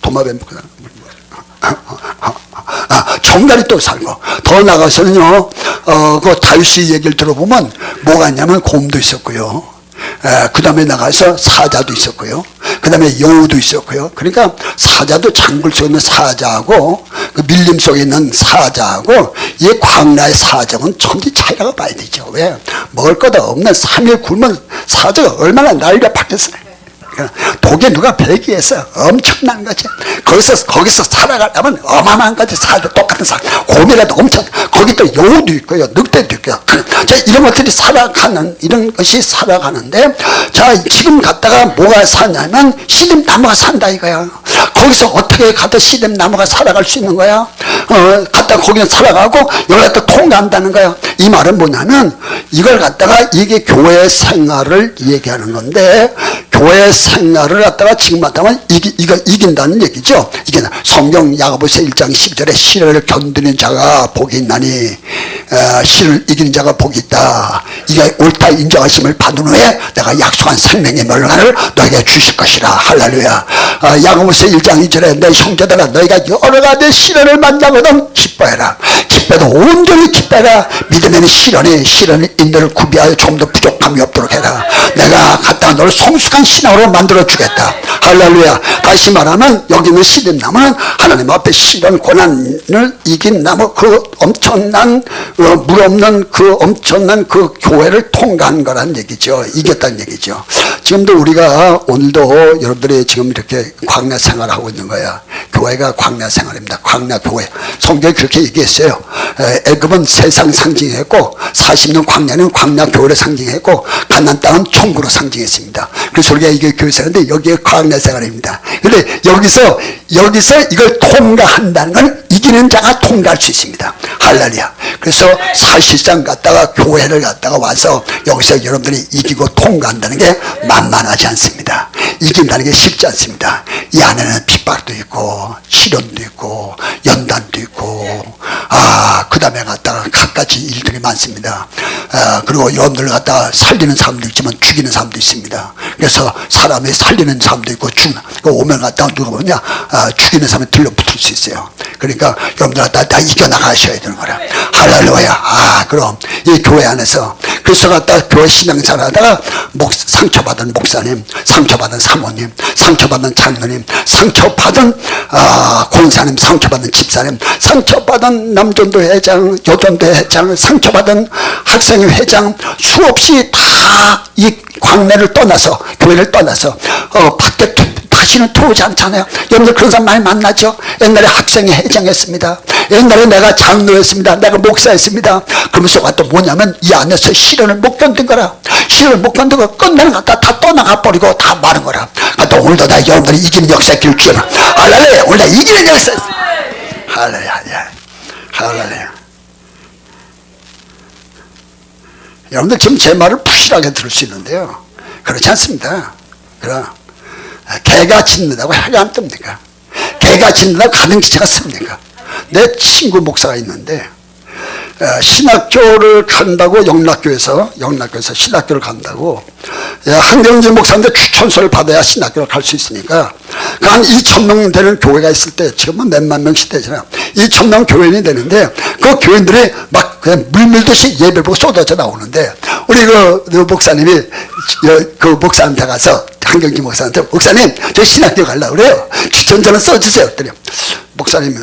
도마뱀 먹고 사나? 정갈이 또 살고 더 나가서는요. 그 다윗의 얘기를 들어보면 뭐가 있냐면 곰도 있었고요. 그 다음에 나가서 사자도 있었고요. 그 다음에 여우도 있었고요. 그러니까 사자도 장굴 속에 있는 사자하고 그 밀림 속에 있는 사자하고 이 광야의 사자는 천지 차이라고 봐야 되죠. 왜? 먹을 것 없는 3일 굶은 사자가 얼마나 난리가 바뀌었어요. 독에 누가 배기해서 엄청난 거지. 거기서 살아가려면 어마어마한 거지. 사자 똑같은 사자. 곰이라도 엄청. 거기 또 여우도 있고요. 늑대도 있고요. 자, 이런 것들이 이런 것이 살아가는데, 자, 지금 갔다가 뭐가 사냐면 시듬나무가 산다 이거야. 거기서 어떻게 가다 시듬나무가 살아갈 수 있는 거야? 갔다가 거기는 살아가고 여기 갖다 통과한다는 거야. 이 말은 뭐냐면 이걸 갖다가 이게 교회 생활을 얘기하는 건데, 교회 생활을 갖다가 지금 갖다가 이긴다는 얘기죠. 이게 성경 야고보서 1장 12절에 시련을 견디는 자가 복이 있나니 시련을 이기는 자가 복이 있다. 이게 옳다 인정하심을 받은 후에 내가 약속한 생명의 멸관을 너에게 주실 것이라. 할렐루야. 야고보서 1장 2절에 내 형제들아 너희가 여러 가지 시련을 만나거든 기뻐해라. 기뻐도 온전히 기뻐해라. 믿음에는 시련이 인내를 구비하여 좀 더 부족함이 없도록 해라. 내가 갖다가 너를 성숙한 신앙으로 만들어 주겠다. 할렐루야. 다시 말하면 여기 있는 시든나무는 하나님 앞에 시련 고난을 이긴 나무, 그 엄청난 물 없는 그 엄청난 그 교회를 통과한 거란 얘기죠. 이겼다는 얘기죠. 지금도 우리가 오늘도 여러분들이 지금 이렇게 광야 생활하고 있는 거야. 교회가 광야 생활입니다. 광야 교회. 성경이 그렇게 얘기했어요. 애굽은 세상 상징했고 40년 광야는 광야 교회를 상징했고 가나안 땅은 천국으로 상징했습니다. 그래서 우리가 이게 교회 생활인데 여기에 광야 생활입니다. 근데 여기서 이걸 통과한다는 건 이기는 자가 통과할 수 있습니다. 할렐루야. 그래서 사실상 갖다가 교회를 갖다가 와서 여기서 여러분들이 이기고 통과한다는 게 만만하지 않습니다. 이긴다는 게 쉽지 않습니다. 이 안에는 핍박도 있고 시련도 있고 연단도 있고 그 다음에 갖다가 갖가지 일들이 많습니다. 그리고 여러분들 갖다가 살리는 사람도 있지만 죽이는 사람도 있습니다. 그래서 사람이 살리는 사람도 있고 오면 갖다가 누가 보냐 죽이는 사람이 들러붙을 수 있어요. 그러니까 여러분들 다 이겨나가셔야 되는 거라. 할렐루야. 그럼 이 교회 안에서 그래서 갖다가 교회 신앙생활 하다가 상처받은 목사님, 상처받은 사모님, 상처받은 장로님, 상처받은 권사님, 상처받은 집사님, 상처받은 남전도 회장, 여전도 회장, 상처받은 학생회 회장, 수없이 다 이 광야를 떠나서 교회를 떠나서 밖에 다시는 들어오지 않잖아요. 여러분들 그런 사람 많이 만나죠. 옛날에 학생회 회장했습니다. 옛날에 내가 장로였습니다. 내가 목사였습니다. 그러면서 또 뭐냐면 이 안에서 시련을 못 견딘 거라. 시련을 못 견디고 끝내는 갖다 다 떠나가 버리고 다 마른 거라. 또 오늘도 다 여러분들이 이기는 역사의 길을 주라. 할렐루야. 오늘 이기는 역사. 할렐루야. 할렐루야. 여러분들 지금 제 말을 부실하게 들을 수 있는데요. 그렇지 않습니다. 그럼 개가 짖는다고 해가 안 뜹니까? 개가 짖는다고 가등기체가 씁니까? 내 친구 목사가 있는데 신학교를 간다고 영락교에서 신학교를 간다고 한경지 목사인데 추천서를 받아야 신학교를 갈 수 있으니까 한 2,000명 되는 교회가 있을 때 지금은 몇만 명씩 되잖아요. 2,000명 교인이 되는데 그 교인들이 막 그냥 물밀듯이 예배를 보고 쏟아져 나오는데 우리 그 목사님이 그 목사한테 가서 한경지 목사한테 목사님 저 신학교 가려고 그래요. 추천서를 써주세요. 그랬더니 목사님이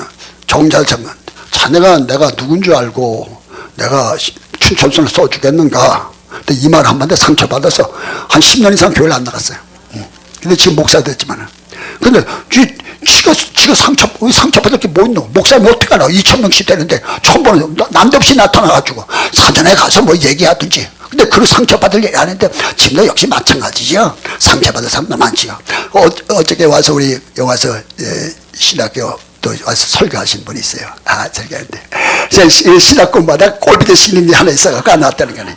정잘 참면 자네가 내가 누군 줄 알고 내가 추천서를 써주겠는가. 근데 이 말 한마디에 상처받아서 한 10년 이상 교회를 안 나갔어요. 근데 지금 목사 됐지만은. 근데 지가 상처받을 게 뭐 있노? 목사님이 어떻게 알아? 2,000명씩 되는데 처음 보는 남도 없이 나타나가지고 사전에 가서 뭐 얘기하든지. 근데 근데 그 상처받을 아닌데 지금도 역시 마찬가지죠. 상처받을 사람도 많지요. 어저께 와서 우리 여기 와서 신학교 또 와서 설교하신 분이 있어요. 설교하는데 신학교마다 꼴비대 신임이 하나 있어갖고 안 왔다는 거네.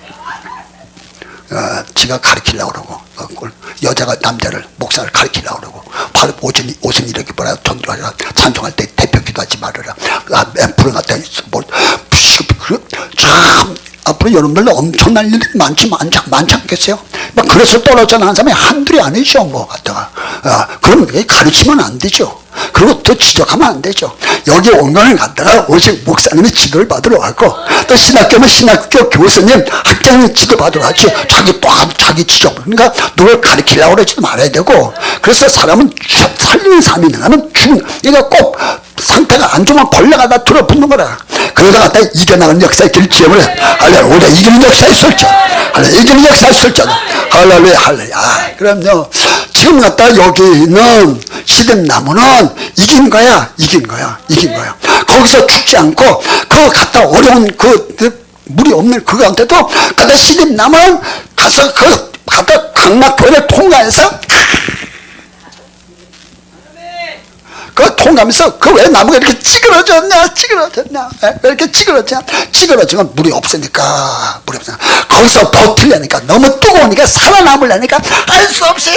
지가 가르치려고 그러고 여자가 남자를 목사를 가르치려고 그러고 바로 옷은 이렇게 뭐라 돈 들어가라 찬송할 때 대표기도 하지 말아라 앰프를 갖다 참 앞으로 여러분들 엄청난 일이 많지 않겠어요? 막 그래서 떨어져 나간 사람이 한둘이 아니죠. 뭐 갖다가 그럼 가르치면 안 되죠. 그리고 또 지적하면 안 되죠. 여기 온 거는 갖다가 오직 목사님이 지도를 받으러 왔고 또 신학교는 신학교 교수님 학장님 지도 받으러 왔지 자기 지적 그러니까 누굴 가르치려고 그러지도 말아야 되고 그래서 사람은 살리는 사람이 있는 그러니까 꼭 상태가 안 좋으면 벌레가 다 들어붙는 거라. 그러다 갖다 이겨나가는 역사의 길 지어버려. 할렐루야. 우리가 이기는 역사의 설정. 할렐루야. 이기는 역사의 설정. 할렐루야. 할렐루야. 그럼요. 지금 갖다 여기 있는 시든-나무는 이긴 거야. 거기서 죽지 않고 그거 갖다 어려운 물이 없는 그거한테도 갖다 시든-나무는 가서 갖다 강락교회를 통과해서 그 통하면서 그 왜 나무가 이렇게 찌그러졌냐 왜 이렇게 찌그러지면 물이 없으니까 거기서 버틸려니까 너무 뜨거우니까 살아남으려니까 할 수 없이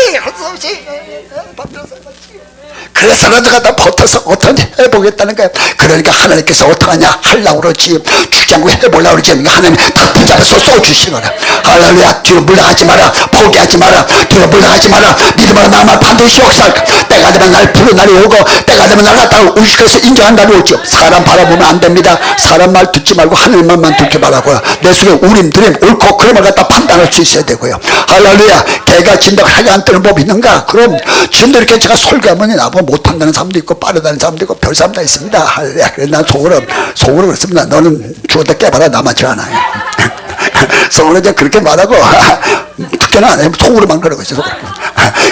그래서라도 갖다 버텨서 어떻게 해보겠다는 거야. 그러니까 하나님께서 어떡하냐 하려고 그러지 죽지 않고 해보려고 그러지 하나님이 다 붙잡아서 쏘주시거라. 할렐루야. 뒤로 물러가지 마라. 포기하지 마라. 뒤로 물러가지 마라. 믿음으로 나만 반드시 역사할 때가 되면 날 부르는 날이 오고 때가 되면 날 갖다가 의식해서 인정한 날이 오죠. 사람 바라보면 안 됩니다. 사람 말 듣지 말고 하늘만만 듣게 바라고요. 내 속에 우림들임 옳고 그름을 갖다 판단할 수 있어야 되고요. 할렐루야. 개가 진다고 해가 안 뜨는 법이 있는가? 그럼 지금도 이렇게 제가 설교하면 나보고 못한다는 사람도 있고 빠르다는 사람도 있고 별 사람 다 있습니다. 할렐루야. 그래서 난 속으로 그렇습니다. 너는 죽었다 깨봐라 남았지 않아요. 속으로 이제 그렇게 말하고 듣게는 안 해요. 속으로만 그러고 있어요.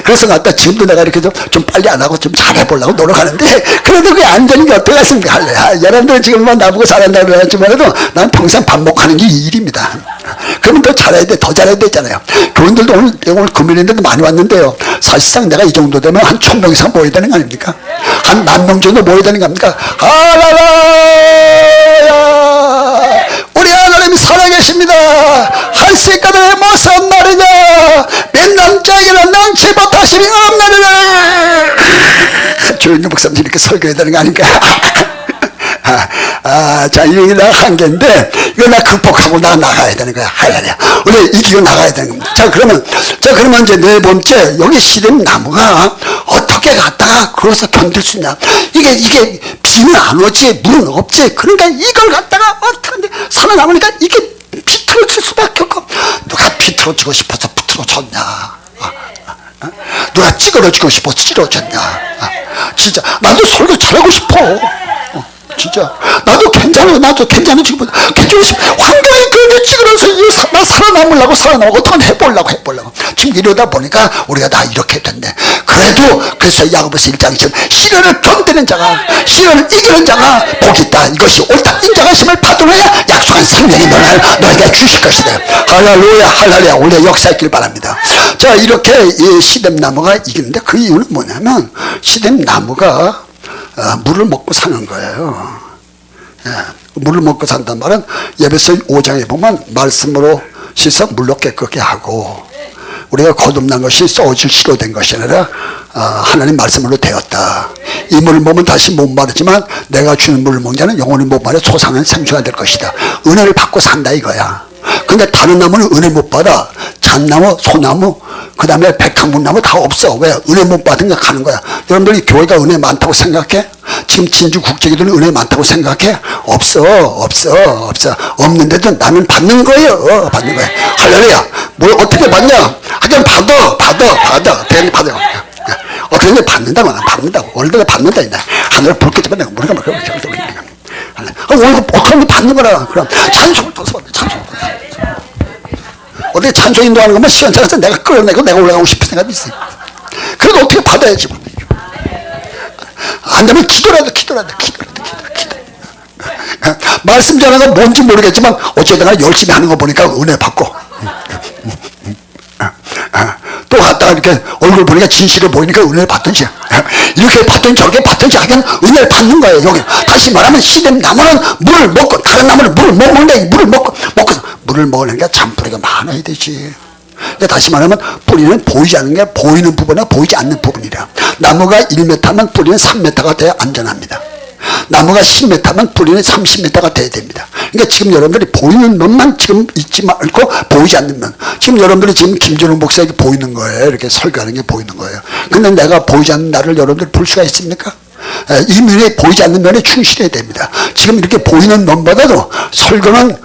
그래서 갖다 지금도 내가 이렇게 좀 빨리 안 하고 좀 잘해보려고 노력하는데 그래도 그게 안 되는 게 어떡하겠습니까? 할렐루야. 여러분들은 지금만 나보고 잘한다고 그러지만 해도 난 평생 반복하는 게 이 일입니다. 그러면 더 잘해야 돼. 더 잘해야 되잖아요. 교인들도 오늘 금요일인데도 많이 왔는데요. 사실상 내가 이 정도 되면 한 1000명 이상 모여야 되는 거 아닙니까? 한 10,000명 정도 모여야 되는 거 아닙니까? 할렐루야. 우리 하나님 살아계십니다. 할 수 있거든 무슨 말이냐. 맨날 낭치 못하심이 없느니라. 조윤주 목사님 이렇게 설교해야 되는 거 아닌가? 자, 이게 나 한계인데, 이거 나 극복하고 나 나가야 되는 거야. 할렐루야. 우리 이기고 나가야 되는 겁니다. 자, 그러면 이제 네 번째, 여기 시든-나무가 어떻게 갖다가 그것을 견딜 수 있냐. 이게 비는 안 오지, 물은 없지. 그러니까 이걸 갖다가 어떻게 살아남으니까 이게 비틀어질 수밖에 없고, 누가 비틀어지고 싶어서 비틀어졌냐. 누가 찌그러지고 싶어서 찌그러졌냐. 진짜, 나도 설교 잘하고 싶어. 진짜 나도 괜찮아지고 환경이 그렇게 찌그러서 나 살아남으려고 어떻게 해보려고 지금 이러다 보니까 우리가 다 이렇게 됐네. 그래서 야고보서 1장처럼 시련을 견디는 자가 시련을 이기는 자가 복이 있다. 이것이 옳다 인정하심을 받으려야 약속한 생명이 너에게 주실 것이다. 할렐루야. 원래 역사했길 바랍니다. 자, 이렇게 이 시든-나무가 이기는데 그 이유는 뭐냐면 시든-나무가 물을 먹고 사는 거예요. 물을 먹고 산단 말은 에베소 5장에 보면 말씀으로 씻어 물로 깨끗게 하고 우리가 거듭난 것이 소주 씨로 된 것이 아니라 하나님 말씀으로 되었다. 이 물을 먹으면 다시 못 마르지만 내가 주는 물을 먹는 자는 영원히 못 마르 소상한 생수가 될 것이다. 은혜를 받고 산다 이거야. 근데 다른 나무는 은혜 못 받아. 잣나무, 소나무, 그 다음에 백향문나무 다 없어. 왜? 은혜 못 받은 거 가는 거야. 여러분들이 교회가 은혜 많다고 생각해? 지금 진주 국제기도는 은혜 많다고 생각해? 없어. 없는데도 나는 받는 거예요. 할렐루야. 뭘 어떻게 받냐? 하여튼 받아. 대리 받아. 어떻게 받는다고? 월드가 받는다. 하늘을 붉게 잡아내고 우리가 막 그렇게 월급 어떻게 받는 거라. 그럼 찬송을 더 받아. 어떻게 찬송 인도하는 거면 시원찮아서 내가 끌어내고 내가 올라가고 싶은 생각이 있어요. 그래도 어떻게 받아야지. 안 되면 기도라도. 말씀 전하는 건 뭔지 모르겠지만 어쨌든 열심히 하는 거 보니까 은혜 받고 갖다가 이렇게 얼굴 보니까 진실을 보이니까 은혜를 받든지, 이렇게 받든지 저렇게 받든지 하면 은혜를 받는 거예요. 여기 다시 말하면 씨름 나무는 물을 먹고, 다른 나무는 물을 못 먹는데 물을 먹고 물을 먹으니까 잔뿌리가 많아야 되지. 다시 말하면 뿌리는 보이지 않는 게 보이는 부분과 보이지 않는 부분이라. 나무가 1m면 뿌리는 3m가 돼야 안전합니다. 나무가 10m면 뿌리는 30m가 돼야 됩니다. 그러니까 지금 여러분들이 보이는 면만 지금 잊지 말고 보이지 않는 면. 지금 여러분들이 지금 김준호 목사에게 보이는 거예요. 이렇게 설교하는 게 보이는 거예요. 근데 내가 보이지 않는 나를 여러분들이 볼 수가 있습니까? 이 면에 보이지 않는 면에 충실해야 됩니다. 지금 이렇게 보이는 면보다도 설교는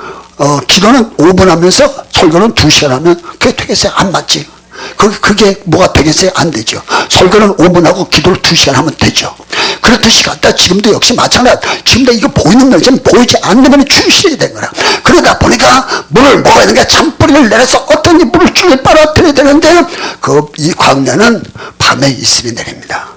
기도는 5분 하면서 설교는 2시간 하면 그게 되겠어요? 안 맞지? 그게 뭐가 되겠어요? 안 되죠. 설교는 5분 하고 기도를 2시간 하면 되죠. 그렇듯이 갖다 지금도 역시 마찬가지. 지금도 이거 보이는 면, 지금 보이지 않는 면에 충실해야 되는 거라. 그러다 보니까 물을 먹어야 되는 게 잔뿌리를 내려서 어떤 이 물을 주에 빨아들여야 되는데 이 광야는 밤에 이슬이 내립니다.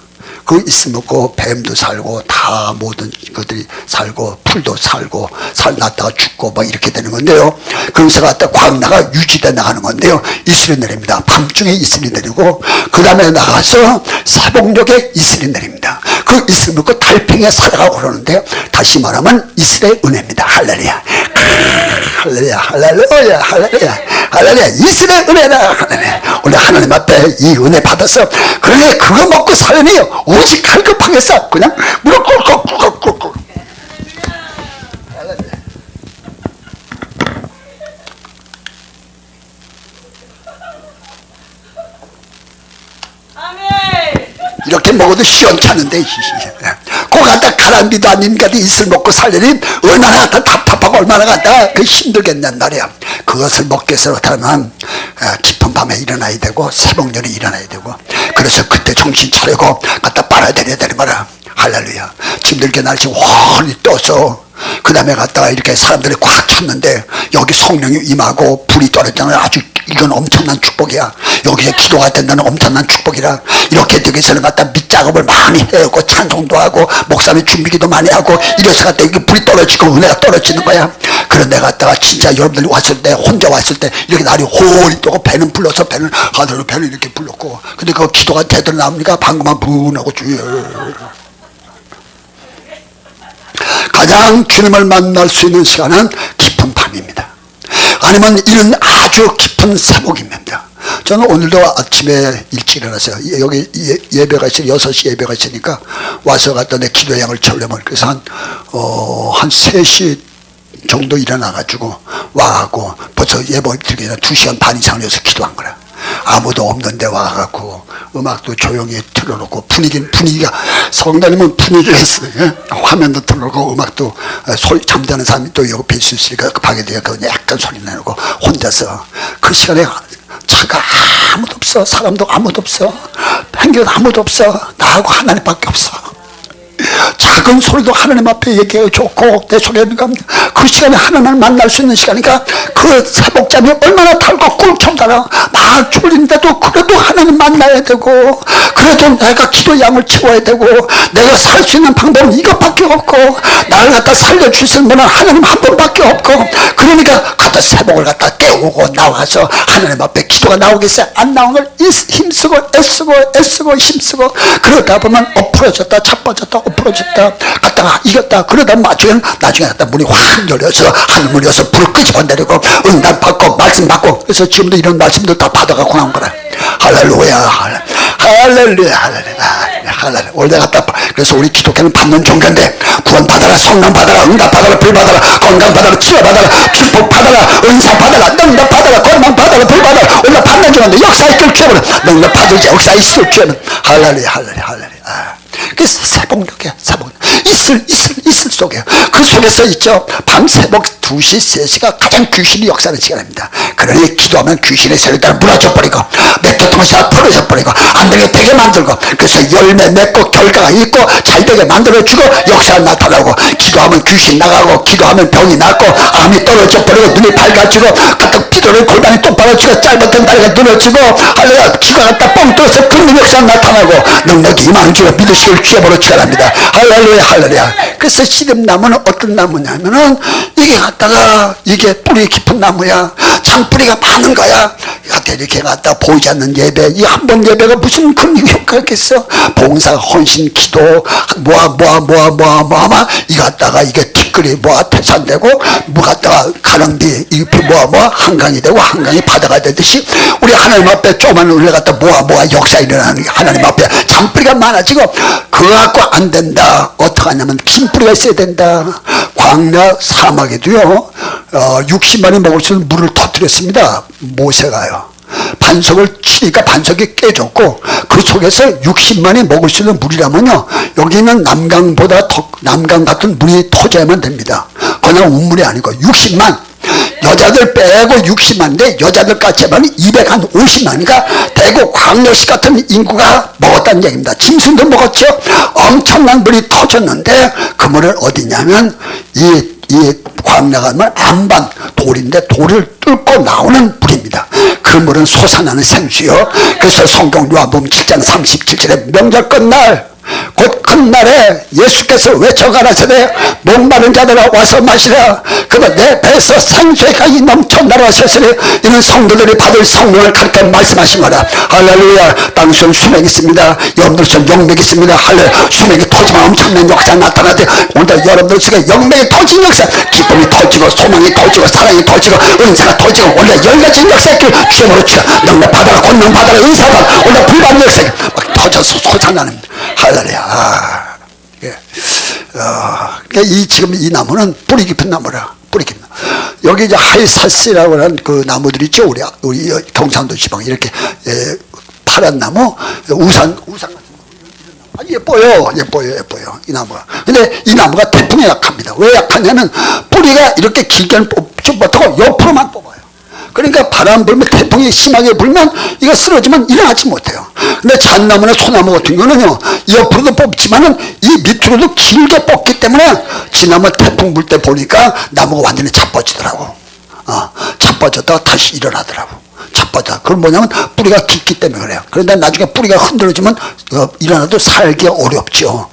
그 이슬 먹고 뱀도 살고 다 모든 것들이 살고 풀도 살고 살났다가 죽고 막 이렇게 되는 건데요. 거기서 갖다 광야가 유지돼 나가는 건데요. 이슬이 내립니다. 밤중에 이슬이 내리고 그 다음에 나가서 사복역에 이슬이 내립니다. 그 이슬 먹고 달팽이에 살아가고 그러는데요. 다시 말하면 이슬의 은혜입니다. 할렐루야. 할렐루야. 할렐루야. 할렐루야. 할렐루야. 이슬의 은혜다. 할렐루야. 오늘 하나님 앞에 이 은혜 받아서 그러니 그거 먹고 살려니 오직 갈급하겠어. 그냥 무릎 꿇고 이렇게 먹어도 시원찮은데 그 갖다 가람비도 아닌 가도 이슬 먹고 살려니 얼마나 갖다 답답하고 얼마나 갖다 힘들겠냔 말이야. 그것을 먹기 위해서 그렇다면 깊은 밤에 일어나야 되고 새벽녘에 일어나야 되고 그래서 그때 정신 차리고 갖다 빨아들여야 되는 거라. 할렐루야. 지금 이렇게 날씨 훤히 떠서 그 다음에 갔다가 이렇게 사람들이 꽉 찼는데 여기 성령이 임하고 불이 떨어지는 아주 이건 엄청난 축복이야. 여기서 기도가 된다는 엄청난 축복이라. 이렇게 되기 위해서는 갖다 밑작업을 많이 해오고 찬송도 하고 목사님 준비기도 많이 하고 이래서 갖다 이게 불이 떨어지고 은혜가 떨어지는 거야. 그런데 갖다가 진짜 여러분들이 왔을 때 혼자 왔을 때 이렇게 날이 홀이 떠고 배는 불러서 배는 하늘로 배는 이렇게 불렀고 근데 그 기도가 제대로 나옵니까? 방금만 분하고 주여. 가장 주님을 만날 수 있는 시간은 깊은 밤입니다. 아니면 이는 아주 깊은 새벽입니다. 저는 오늘도 아침에 일찍 일어났어요. 여기 예배가 있어요. 6시 예배가 있으니까 와서 갖다 내 기도양을 채우려면 그래서 한 3시 정도 일어나가지고 와갖고 벌써 예배 드리기 전에 2시간 반 이상을 여기서 기도한 거라. 아무도 없는데 와갖고 음악도 조용히 틀어놓고 분위기가 성당이면 분위기가 있어요. 화면도 틀어놓고 음악도 잠자는 사람이 또 옆에 있을 수 있으니까 방에 되니까 약간 소리 내놓고 혼자서 그 시간에 차가 아무도 없어. 사람도 아무도 없어. penguin 아무도 없어. 나하고 하나님밖에 없어. 작은 소리도 하나님 앞에 얘기해 좋고 내 소리는 겁니다. 그 시간에 하나님을 만날 수 있는 시간이니까 그 새벽잠이 얼마나 달고 꿀청 달아. 나 졸린데도 그래도 하나님 만나야 되고 그래도 내가 기도 양을 채워야 되고 내가 살 수 있는 방법은 이것밖에 없고 나를 갖다 살려주실 분은 하나님 한 분밖에 없고 그러니까 갖다 새벽을 갖다 깨우고 나와서 하나님 앞에 기도가 나오겠어요? 안 나오는 걸 힘쓰고 애쓰고 힘쓰고 그러다 보면 엎어졌다 자빠졌다 엎어졌다 갔다가 이겼다 그러다 나중에 갖다 문이 확 열려서 하늘문이 열려서 불을 끄집어내리고 응답 받고 말씀 받고 그래서 지금도 이런 말씀들 다 받아갖고 나온 거라. 할렐루야 할렐루야 할렐루야. 원래 갖다 그래서 우리 기독교는 받는 종교인데 구원 받아라 성령 받아라 응답 받아라 불 받아라 건강 받아라 치유 받아라 축복 받아라 은사 받아라 능력 받아라 건강 받아라 불 받아라 원래 받는 종교인데 역사 있을 죄는 능력 받을지 역사 있을 죄는 할렐루야 할렐루야 할렐루야. 그래서 새벽녘에 이슬 속에 그 속에서 있죠. 밤 새벽 2시 3시가 가장 귀신이 역사하는 시간입니다. 그러니 기도하면 귀신의 세력들을 무너져버리고 맺혀통해서 풀어져버리고 안되게 되게 만들고 그래서 열매 맺고 결과가 있고 잘되게 만들어주고 역사가 나타나고 기도하면 귀신 나가고 기도하면 병이 낫고 암이 떨어져버리고 눈이 밝아지고 가뜩 기도를 골반이 똑바로지고 짧았던 다리가 늘어지고 할렐루야 기가 갖다 뻥 뚫어서 큰 역사가 나타나고 능력이 임하는 줄을 믿으시길 주여보러 축원합니다. 할렐루야 할렐루야. 그래서 씨름나무는 어떤 나무냐면은 이게 갖다가 이게 뿌리 깊은 나무야. 잔뿌리가 많은 거야. 이렇게 갖다 보이지 않는 예배, 이 한 번 예배가 무슨 큰 효과가 있겠어? 봉사, 헌신, 기도, 이거 갖다가 이게 티끌이 태산되고, 갖다가 가랑비, 이게 한강이 되고, 한강이 바다가 되듯이, 우리 하나님 앞에 조그만 올라갔다 역사 일어나는 게 하나님 앞에 잔뿌리가 많아지고, 그거 갖고 안 된다. 어떻게 하냐면, 긴 뿌리가 있어야 된다. 광야 사막에도요, 60만이 먹을 수 있는 물을 터뜨렸습니다. 모세가요. 반석을 치니까 반석이 깨졌고, 그 속에서 60만이 먹을 수 있는 물이라면요, 여기는 남강 같은 물이 터져야만 됩니다. 그냥 운물이 아니고 60만, 여자들 빼고 60만인데 여자들까지 하면 250만이니까 대구 광역시 같은 인구가 먹었다는 얘기입니다. 짐승도 먹었죠. 엄청난 물이 터졌는데 그 물은 어디냐면 이 광야가 하면 안반 돌인데 돌을 뚫고 나오는 물입니다. 그 물은 솟아나는 생수요. 그래서 성경 요한복음 7장 37절에 명절 끝날 곧 끝날에 예수께서 외쳐가라사대 목마른 자들아 와서 마시라. 그가 내 배에서 생수의 강이 넘쳐 나라서으니 이는 성도들이 받을 성령을 가르쳐 말씀하신 거라. 할렐루야. 땅수는 수맥이 있습니다. 여러분들 속에 영맥이 있습니다. 할렐루야. 수맥이 터지면 엄청난 역사 나타나대. 오늘 여러분들 속에 영맥이 터진 역사, 기쁨이 터지고 소망이 터지고 사랑이 터지고 은사가 터지고 원래 10가지 역사의 길 주님으로 주여 능력 받아라. 권능 받아라. 은사 받아라. 원래 불가능 역사에 막 터져서 솟아나는 할렐루야. 지금 이 나무는 뿌리 깊은 나무라. 뿌리 깊은 나무. 여기 이제 하이사스라고 하는 그 나무들 있죠. 우리 경상도 지방 이렇게 파란 나무, 우산 같은 나무. 예뻐요. 이 나무가. 근데 이 나무가 태풍에 약합니다. 왜 약하냐면 뿌리가 이렇게 길게는 뽑지 못하고 옆으로만 뽑아요. 그러니까 바람 불면, 태풍이 심하게 불면 이거 쓰러지면 일어나지 못해요. 근데 잣나무나 소나무 같은 거는요, 옆으로도 뽑지만은 이 밑으로도 길게 뽑기 때문에 지나면 태풍 불 때 보니까 나무가 완전히 자빠지더라고. 자빠졌다가 다시 일어나더라고. 자빠져. 그건 뭐냐면 뿌리가 깊기 때문에 그래요. 그런데 나중에 뿌리가 흔들어지면 일어나도 살기 어렵죠.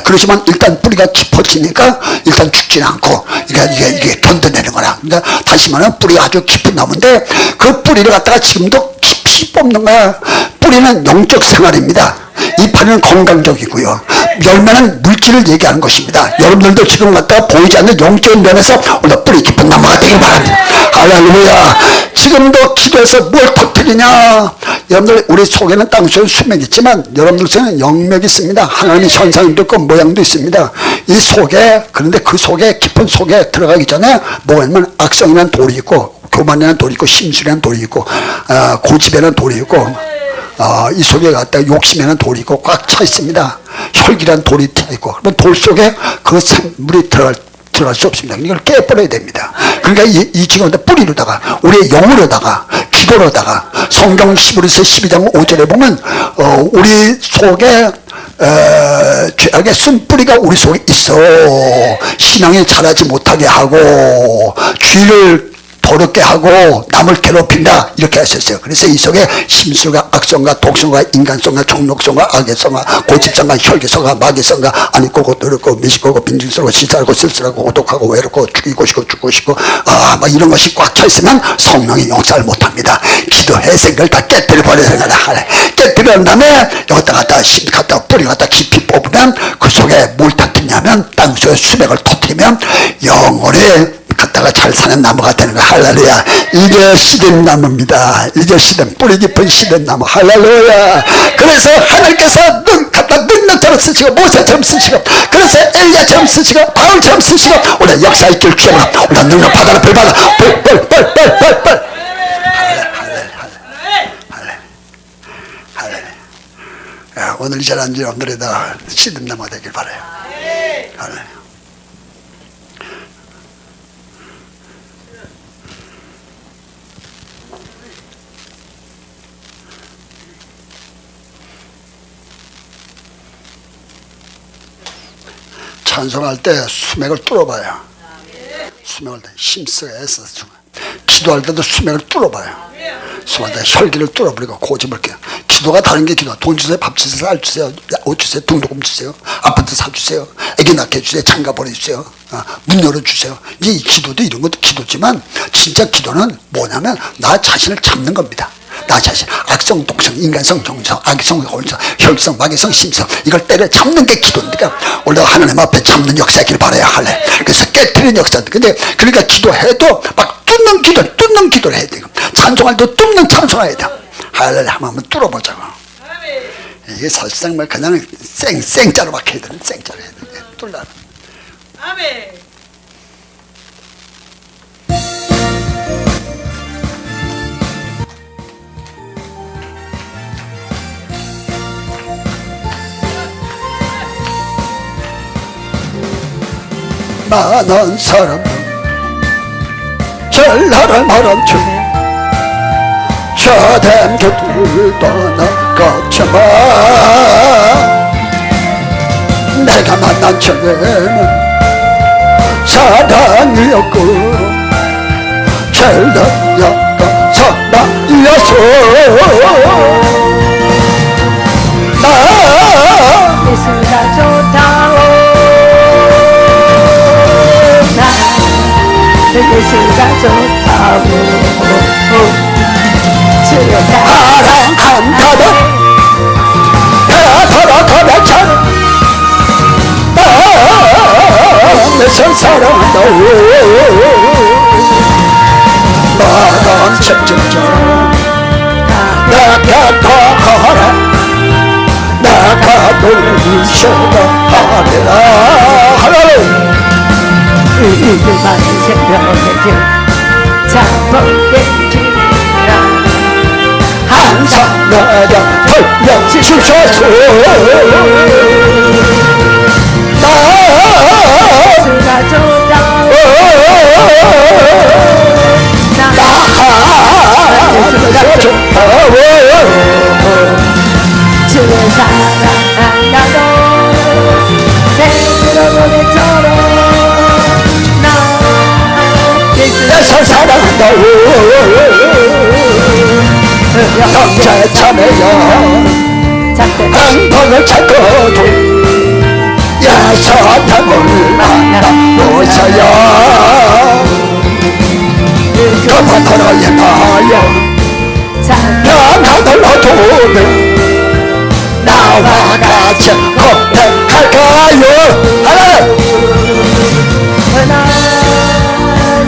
그렇지만 일단 뿌리가 깊어지니까 일단 죽지는 않고 이게 견뎌내는 거라. 그러니까 다시 말하면 뿌리가 아주 깊은 나무인데 그 뿌리를 갖다가 지금도 깊이 뽑는 거야. 뿌리는 영적 생활입니다. 이파리는 건강적이고요. 열매는 물질을 얘기하는 것입니다. 여러분들도 지금 갖다가 보이지 않는 영적인 면에서 오늘 뿌리 깊은 나무가 되길 바랍니다. 할렐루야. 지금도 기도해서 뭘 터뜨리냐. 여러분들 우리 속에는 땅속에 수맥이 있지만 여러분들 속에는 영맥이 있습니다. 하나님의 현상도 있고 모양도 있습니다. 이 속에, 그런데 그 속에 깊은 속에 들어가기 전에 뭐가 있냐면 악성이라는 돌이 있고 교만이라는 돌이 있고 심술이라는 돌이 있고 고집이라는 돌이 있고 이 속에 갖다가 욕심이라는 돌이 있고 꽉 차 있습니다. 혈기라는 돌이 있고 그러면 돌 속에 그 물이 들어갈 수 없습니다. 이걸 깨버려야 됩니다. 그러니까 이 지금 뿌리로다가 우리의 영으로다가 기도로다가 성경 히브리서 12장 5절에 보면 우리 속에 죄악의 쓴뿌리가 우리 속에 있어 신앙이 자라지 못하게 하고 죄를 더럽게 하고 남을 괴롭힌다 이렇게 하셨어요. 그래서 이 속에 심술과 악성과 독성과 인간성과 종록성과 악의성과 고집성과 혈기성과 마귀성과 안익고 더럽고 미식고 빈증스럽고 시사하고 쓸쓸하고 고독하고 외롭고 죽이고 싶고 죽고 싶고 막 이런 것이 꽉 차 있으면 성령이 용서를 못합니다. 기도해 생각을 다 깨뜨려버려야 생각을 깨뜨린 다음에 여기다 갖다 뿌리 갖다 깊이 뽑으면 그 속에 뭘 터뜨리냐면 땅속에 수백을 터뜨리면 영원히 갖다가 잘 사는 나무가 되는 거야. 할렐루야. 이게 시든 나무입니다. 이게 시든 뿌리 깊은 시든 나무. 할렐루야. 그래서 하나님께서 갖다 능력처럼 쓰시고 모세처럼 쓰시고 그래서 엘리야처럼 쓰시고 바울처럼 쓰시고 오늘 역사의 길 주어라. 오늘 능력 받아라. 별 받아. 별. 오늘 이 자리에 여러분들이 다 시든 나무가 되길 바라요. 할렐루야. 찬송할 때 수맥을 뚫어봐요. 수맥을 힘쓰고 애써서 기도할 때도 수맥을 뚫어봐요. 수맥할 때 혈기를 뚫어버리고 고집을 깨. 기도가 다른 게 기도. 돈 주세요, 밥 주세요, 쌀 주세요, 옷 주세요, 등록금 주세요, 아파트 사주세요, 애기 낳게 해주세요, 장가 보내주세요, 문 열어주세요. 이제 이 기도도 이런 것도 기도지만 진짜 기도는 뭐냐면 나 자신을 잡는 겁니다. 나 자신, 악성, 독성, 인간성, 정성, 악성, 혼성, 혈성, 마귀성, 심성, 이걸 때려 잡는 게 기도인데, 원래 하나님 앞에 잡는 역사이길 바라야 할래. 그래서 깨트리는 역사인데, 근데 그러니까 기도해도 막 뚫는 기도를 해야 돼요. 찬송할 때 뚫는 찬송을 해야 돼. 할렐루야. 한번 뚫어보자고. 이게 사실상 뭐 그냥 생자로 막 해야 되는, 생자로 해야 돼. 뚫라. 아멘. 많은 사람들 전라를 말았죠. 저된 곁을 떠나갔지만 내가 만난 전에는 사랑이었고 전라가 사랑이었어. 나 예수가 좋다오. 예수가 좋다고 사랑한다고 배터러 가면 내서 사랑한다고 마감 책임져 내가 더하라 내가 돌리셔가 하리라 하라로 많은 생명의 잠복된 길이라 항상 내가 돌려주셔서 예수가 좋다오. 예수가 좋다오. 주를 사랑한다고 내으로 보내처럼 내서 사랑한다고 형제 자매여 행복을 찾고도 예수님을 만나보세요. 그분으로 인하여 평안을 얻으면 나와 같이 고백할까요? 난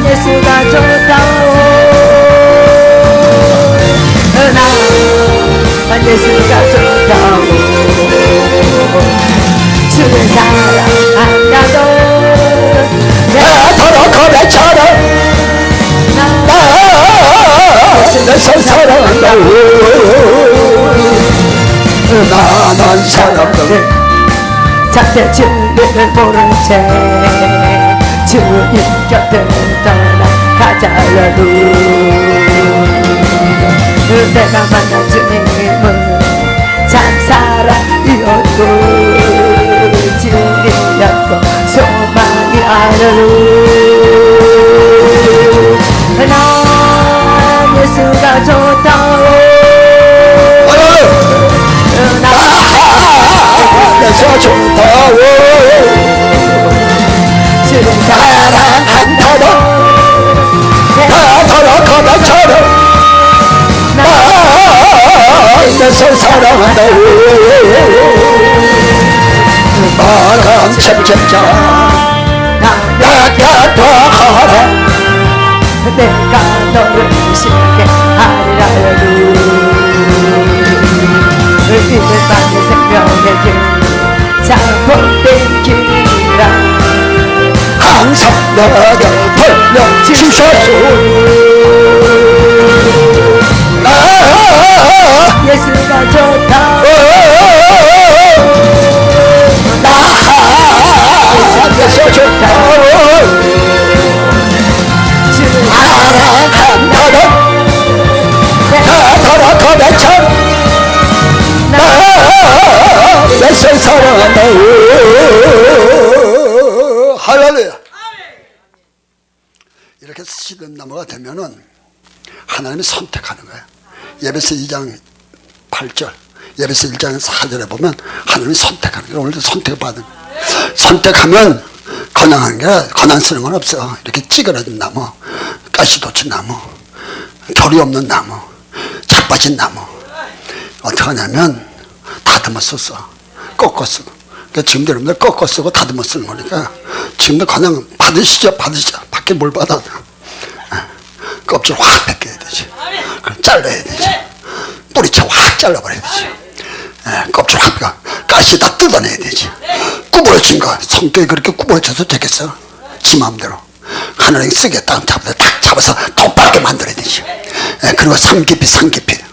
예수가 좋다오. 난 예수가 좋다오. 주를 사랑한다고 배터러 고백처럼 내서 사랑한다고 나는 사람들 자태 진리를 모른 채 주님 곁을 떠나가자라도 내가 만난 주님은 참 사랑이었고 진리였고 소망이 아르르 난 예수가 좋다오. 내서 좋다오. 주를 사랑한다고 배터러 고백처럼 내서 사랑한다고 마감 책임져 내가 더하라 내가 너를 쉽게 하리라도 믿을 만한 생명의 길 잠복된 길이라 항상 내가 돌려주셔서 예수가 좋다. 예수가 좋다. 주를 사랑한다고 배터러 고백처럼 내서 사랑한다고. 할렐루야. 이렇게 시든 나무가 되면은 하나님이 선택하는 거예요. 예배서 2장 8절 예배서 1장 4절에 보면 하나님이 선택하는 거예요. 오늘도 선택받은 선택하면 건강한 게 건강 쓰는 건 없어. 이렇게 찌그러진 나무, 가시돋친 나무, 결이 없는 나무, 자빠진 나무 어떻게 하냐면 다듬어 썼어. 꺾어 쓰고. 그러니까 지금도 여러분들 꺾어 쓰고 다듬어 쓰는 거니까 지금도 그냥 받으시죠. 밖에 뭘 받아. 껍질 확 벗겨야 되지. 그럼 잘라야 되지. 뿌리채 확 잘라버려야 되지. 껍질 확 벗겨. 가시 다 뜯어내야 되지. 구부러진 거 성격이 그렇게 구부러져도 되겠어? 지 마음대로 하나님 쓰겠다 하면 딱 잡아서 똑바르게 만들어야 되지. 그리고 3깊이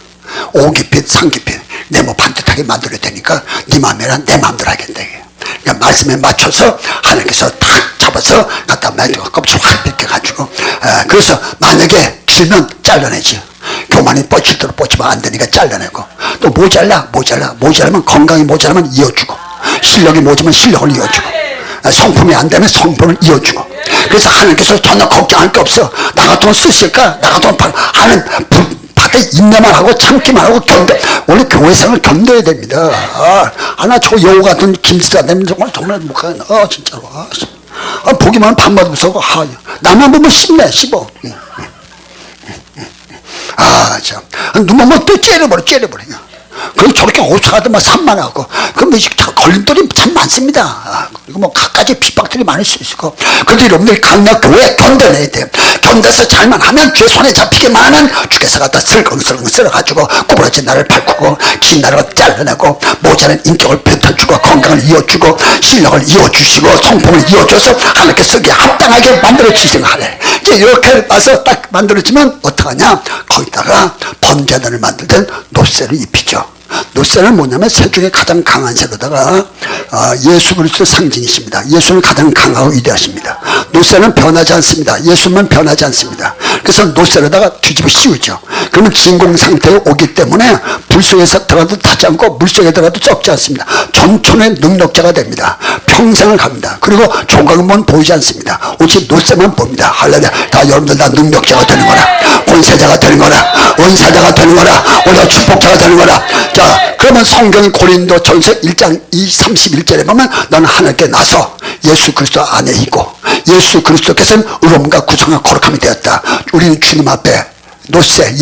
5깊이 3깊이 네모 반듯하게 만들어야 되니까 네 마음이란 내 마음대로 하겠다. 그러니까 말씀에 맞춰서 하나님께서 딱 잡아서 갖다 말고 껍질 확 벗겨가지고 그래서 만약에 길면 잘라내지. 교만이 뻗칠대로 뻗치면 안 되니까 잘라내고 또 모자라면 건강이 모자라면 이어주고 실력이 모자라면 실력을 이어주고 성품이 안 되면 성품을 이어주고 그래서 하나님께서 전혀 걱정할 게 없어. 나 같으면 쓰실까? 나 같으면 하는 밖에 인내만 하고 참기만 하고 견뎌. 원래 교회생을 견뎌야 됩니다. 나 저 여우 같은 김씨가 되면 정말 못 가겠네. 진짜로. 보기만 밤마다 무서워. 나만 보면 씹네, 씹어. 참. 눈만 보면 또 째려버려. 그럼 저렇게 오사가도 막 산만하고, 그럼 걸림돌이 참 많습니다. 그리고 뭐 갖가지 핍박들이 많을 수 있고. 그런데 여러분들이 강력 교회에 견뎌내야 돼요. 견뎌서 잘만 하면 주의 손에 잡히기만 하면 주께서 갖다 슬렁슬렁 쓸어가지고 구부러진 나를 밟고 긴 나를 잘라내고 모자란 인격을 뱉어주고 건강을 이어주고 실력을 이어주시고 성품을 이어줘서 하나님께 쓰기에 합당하게 만들어주시는 하래. 이제 이렇게 와서 딱 만들어지면 어떡하냐? 거기다가 번제단을 만들던 노쇠를 입히죠. 노쇠는 뭐냐면 새 중에 가장 강한 새로다가 예수 그리스도 상징이십니다. 예수는 가장 강하고 위대하십니다. 노쇠는 변하지 않습니다. 예수만 변하지 않습니다. 그래서 노쇠로다가 뒤집어 씌우죠. 그러면 진공 상태에 오기 때문에 불 속에서 들어가도 타지 않고 물 속에 들어가도 썩지 않습니다. 전천의 능력자가 됩니다. 평생을 갑니다. 그리고 조각은 보이지 않습니다. 오직 노쇠만 봅니다. 할렐루야. 다 여러분들 다 능력자가 되는 거라, 권세자가 되는 거라, 원사자가 되는 거라, 오늘 축복자가 되는 거라. 자, 그러면 성경이 고린도전서 1장 31절에 보면 너는 하나님께 나서 예수 그리스도 안에 있고 예수 그리스도께서는 의로움과 구성과 거룩함이 되었다. 우리는 주님 앞에 노쇠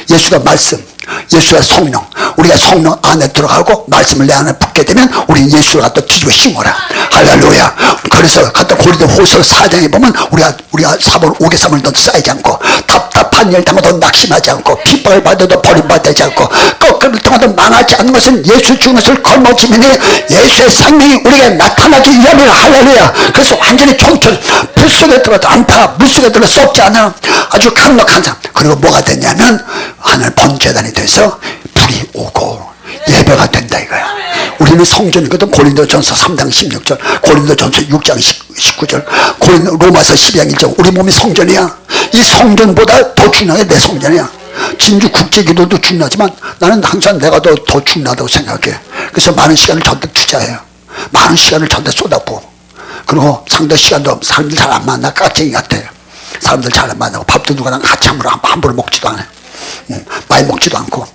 예수가 말씀, 예수가 성령, 우리가 성령 안에 들어가고 말씀을 내 안에 붙게 되면 우리는 예수를 갖다 뒤집어 씌워라. 할렐루야. 그래서 갖다 고린도 후서 4장에 보면 우리가 사본 옥에 삼을 넣어도 쌓이지 않고 답답한 일 당해도 낙심하지 않고 핍박을 받아도 버림받지 않고 거꾸를 통해도 망하지 않는 것은 예수 죽은 것을 걸머지면이 예수의 생명이 우리에게 나타나기 위함이라. 할렐루야. 그래서 완전히 정철, 불 속에 들어도 안 타, 물 속에 들어 썩지 않아. 아주 강력한 삶. 그리고 뭐가 됐냐면 하늘 번제단이 돼서 불이 오고 예배가 된다 이거야. 우리는 성전이거든. 고린도전서 3장 16절, 고린도전서 6장 19절, 로마서 12장 1절. 우리 몸이 성전이야. 이 성전보다 더 중요한 게 내 성전이야. 진주 국제기도도 중요하지만 나는 항상 내가 더 중요하다고 생각해. 그래서 많은 시간을 전대 투자해요. 많은 시간을 전대 쏟아부어. 그리고 상대 시간도 사람들 잘 안 만나. 깍쟁이 같아. 사람들 잘 안 만나고 밥도 누구랑 같이 함부로 먹지도 않아. 많이 먹지도 않고.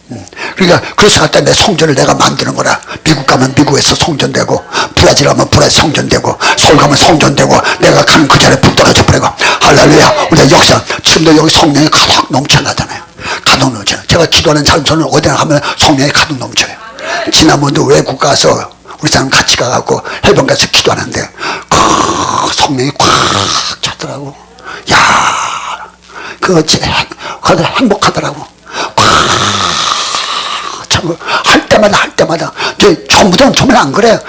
그러니까 그래서 갖다 내 성전을 내가 만드는 거라. 미국 가면 미국에서 성전되고, 브라질 가면 브라질 성전되고, 서울 가면 성전되고, 내가 가는 그 자리에 불 떨어져 버리고. 할렐루야. 우리가 역사 지금도 여기 성령이 가득 넘쳐나잖아요. 가득 넘쳐요. 제가 기도하는 장소는 어디나 가면 성령이 가득 넘쳐요. 지난번도 외국 가서 우리 사람 같이 가갖고 해변 가서 기도하는데 성령이 꽉 찼더라고. 야, 그거 행복하더라고. 참, 할 때마다 전부 다 정말 안 그래.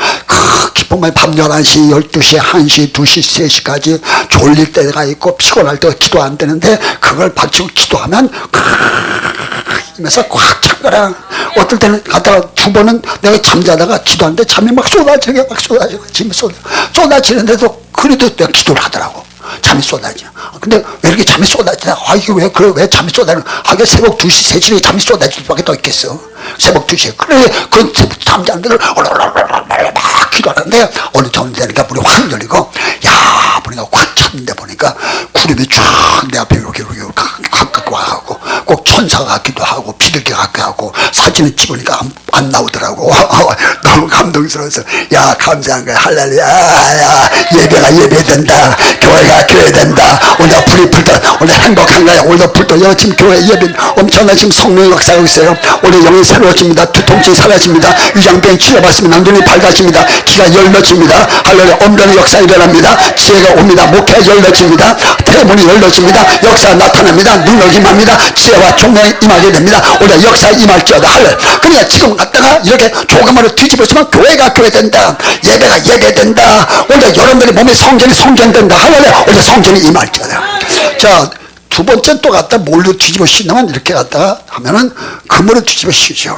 기쁨을 밤 11시, 12시, 1시, 2시, 3시까지 졸릴 때가 있고 피곤할 때가 기도 안 되는데 그걸 받치고 기도하면 이면서 꽉 찬 거라. 어떨 때는 갔다가 2번은 내가 잠자다가 기도하는데 잠이 막 쏟아지게 짐이 쏟아지는데도 그래도 내가 기도를 하더라고. 잠이 쏟아져. 근데 왜 이렇게 잠이 쏟아지나? 이게 왜 잠이 쏟아지나? 이게 새벽 2시, 3시에 잠이 쏟아질 수밖에 더 있겠어. 새벽 2시에. 그래, 그 잠자는 데를 막 기도하는데, 어느 정도 되니까 문이 확 열리고, 보니까 확 찼는데 보니까 구름이 쫙 내 앞에 이렇게 가까이 와가고, 꼭 꼭 천사 같기도 하고 비둘기 같기도 하고 사진을 찍으니까 안 나오더라고. 너무 감동스러워서 야 감사한 거야. 할렐루야. 야, 예배가 예배된다. 교회가 교회된다. 오늘 불이 불다. 오늘 행복한 거야. 오늘 불도 여 지금 교회 예배 엄청난 지금 성령 역사하고 있어요. 오늘 영이 새로워집니다. 두통증이 사라집니다. 위장병 치료받습니다. 눈이 밝아집니다. 귀가 열려집니다. 할렐루야. 엄변의 역사 일어납니다. 지혜가 옵니다. 목회가 열려집니다. 대문이 열려집니다. 역사가 나타납니다. 능력이 임합니다. 지혜와 총명이 임하게 됩니다. 오늘 역사 임할지어다. 할렐루야. 그러니까 지금 갔다가 이렇게 조금으로 뒤집어지면 교회가 교회된다. 예배가 예배된다. 오늘 여러분들의 몸에 성전이 성전된다. 할렐루야. 오늘 성전이 임할지어다. 자, 두 번째 또 갖다 뭘로 뒤집어 씌우냐면 이렇게 갖다가 하면은 금으로 뒤집어 씌우죠.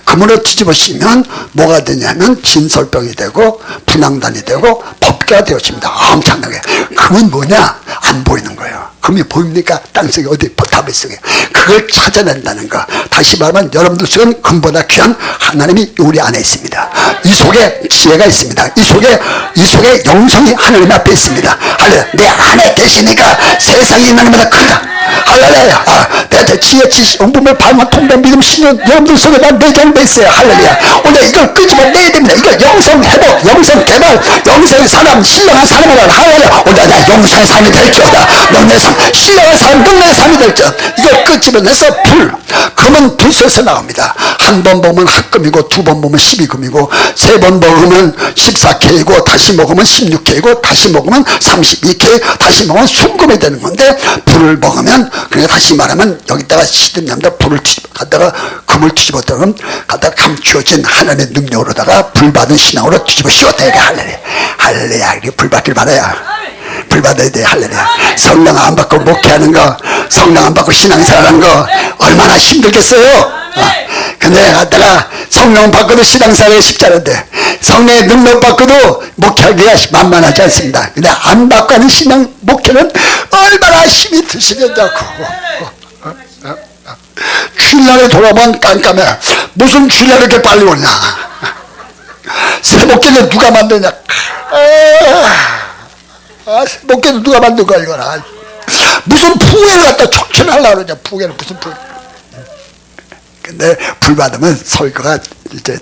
금으로 뒤집어 씌우면 뭐가 되냐면 진설병이 되고 분향단이 되고 법계가 되어집니다. 엄청나게. 금은 뭐냐? 안 보이는 거예요. 금이 보입니까? 땅속에 어디 답이 속에. 그걸 찾아낸다는 거. 다시 말하면 여러분들 속은 금보다 귀한 하나님이 우리 안에 있습니다. 이 속에 지혜가 있습니다. 이 속에 영성이 하나님 앞에 있습니다. 할렐루야. 내 안에 계시니까 세상이 있는 것보다 크다. 할렐루야. 내 지혜, 지식, 영분별, 발만, 통변, 믿음, 신념, 여러분들 속에 난 내장돼 있어요. 할렐루야. 오늘 이걸 끄집어내야 됩니다. 이걸 영성 회복, 영성 개발, 영성의 사람, 신령한 사람이라. 할렐루야. 오늘 나 영성의 삶이 될지어다. 너네 삶, 신령한 사람, 능력의 삶이 될지어다. 이걸 끄집어내서 불. 금은 두 셋에서 나옵니다. 한 번 먹으면 합금이고, 두 번 먹으면 12금이고, 세 번 먹으면 14K이고, 다시 먹으면 16K이고, 다시 먹으면 32K, 다시 먹으면 순금이 되는 건데, 불을 먹으면, 그러니까 다시 말하면, 여기다가 시든냐면 불을 갖다가 금을 뒤집었다가 갖다가 감추어진 하나님의 능력으로다가 불 받은 신앙으로 뒤집어 씌웠다. 이게 할렐루야. 할렐루야. 이게 불 받길 바라야. 불 받아야 돼. 할렐루야. 성령 안 받고 목회하는 거, 성령 안 받고 신앙생활하는 거 얼마나 힘들겠어요. 근데 갖다가 성령 받고도 신앙생활이 쉽지 않은데 성령의 능력 받고도 목회하기가 만만하지 않습니다. 근데 안 받고 하는 신앙 목회는 얼마나 힘이 드시겠냐고. 주일날에 돌아보면 깜깜해. 무슨 주일날에 이렇게 빨리 오냐. 새목기는 누가 만드냐. 새목기는 누가 만든 거야 이거나. 무슨 풍해를 갖다 촉천하려고 그러냐. 풍해를 무슨 풍해. 근데 불 받으면 설교가 이제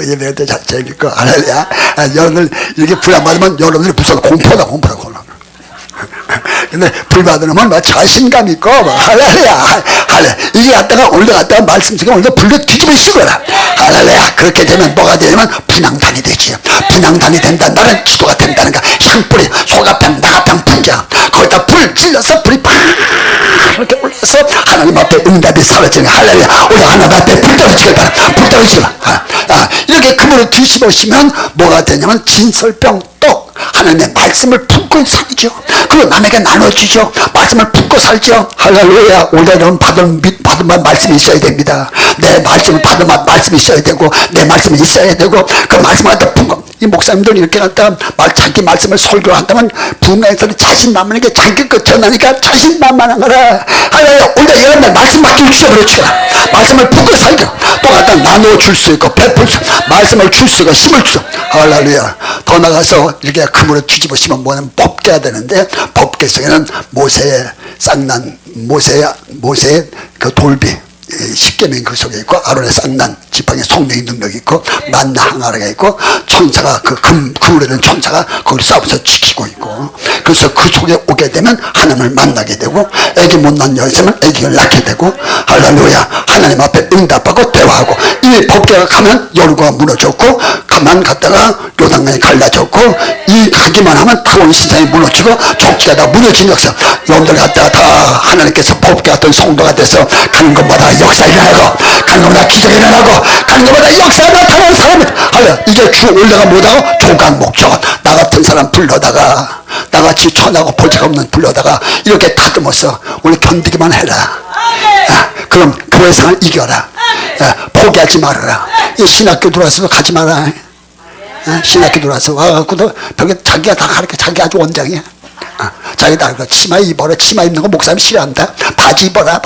예배할 때 재밌고 할렐루야. 여러분들 이렇게 불 안 받으면 여러분들이 무슨 공포다. 근데 불 받으면 막 자신감 있고 할렐루야. 이게 갖다가 올라갔다가 말씀 중에 올라 불로 뒤집어 씌우거라. 할렐루야. 그렇게 되면 뭐가 되냐면 분향단이 되지. 분향단이 된다. 나는 기도가 된다는 거. 향불이 소가평 나가평 분장 거기다 불 찔러서 불이 팍 이렇게 올라서 하나님 앞에 응답이 사라지는 할렐루야. 우리 하나님 앞에 불 떨어지길 바라. 불 떨어지길 바라. 이렇게 금으로 뒤집어시면 뭐가 되냐면 진설병 떡 하나님의 말씀을 품고 살죠. 그리고 남에게 나눠주죠. 말씀을 품고 살죠. 할렐루야. 오늘은 받은 말씀이 있어야 됩니다. 내 말씀을 받은 말씀이 있어야 되고 내 말씀이 있어야 되고 그 말씀을 갖다 품고 이 목사님들 이렇게 갖다 자기 말씀을 설교한다면 분명히 자신만만하게 자기 것 전하니까 자신만만한 거라. 할렐루야. 오늘 여러분들 말씀 받기 주셔버렸죠. 말씀을 품고 살죠. 또 갖다 나눠줄 수 있고 베풀 수 말씀을 줄 수 있고 힘을 주죠. 할렐루야. 더 나가서 이렇게 금으로 뒤집어쓰면 뭐냐면 법계가 되는데 법계 속에는 모세의 쌍난 모세의 그 돌비 십계명이 그 속에 있고 아론의 쌍난 지팡이 성령의 능력이 있고 만나 항아리가 있고 천사가 그물에 든 천사가 거기 싸워서 지키고 있고 그래서 그 속에 오게 되면 하나님을 만나게 되고 애기 못 낳는 여자면 애기를 낳게 되고 할렐루야. 하나님 앞에 응답하고 대화하고 이 법계가 가면 여리고가 무너졌고 가만 갔다가 요단강이 갈라졌고 이 가기만 하면 타원 신상이 무너지고 족지가 다 무너진 역사. 여러분들 갔다가 다 하나님께서 법계 같은 성도가 돼서 가는 것마다 역사 일어나고 가는 것마다 기적이 일어나고 가는 것마다 역사가 나타나는 사람이 할렐루야. 이제 주 올라가 못하고 조각 목적 나 같은 사람 불러다가 나같이 천하고 볼책 없는 불러다가 이렇게 다듬어서 우리 견디기만 해라. 그럼 교회 생활 이겨라. 포기하지 말아라. 신학교 들어와서 가지 마라. 신학교 들어와서 와갖고도 벽에 자기가 다 가르쳐. 자기 아주 원장이야. 자기 다 치마 입어라. 치마 입는 거 목사님 싫어한다. 바지 입어라.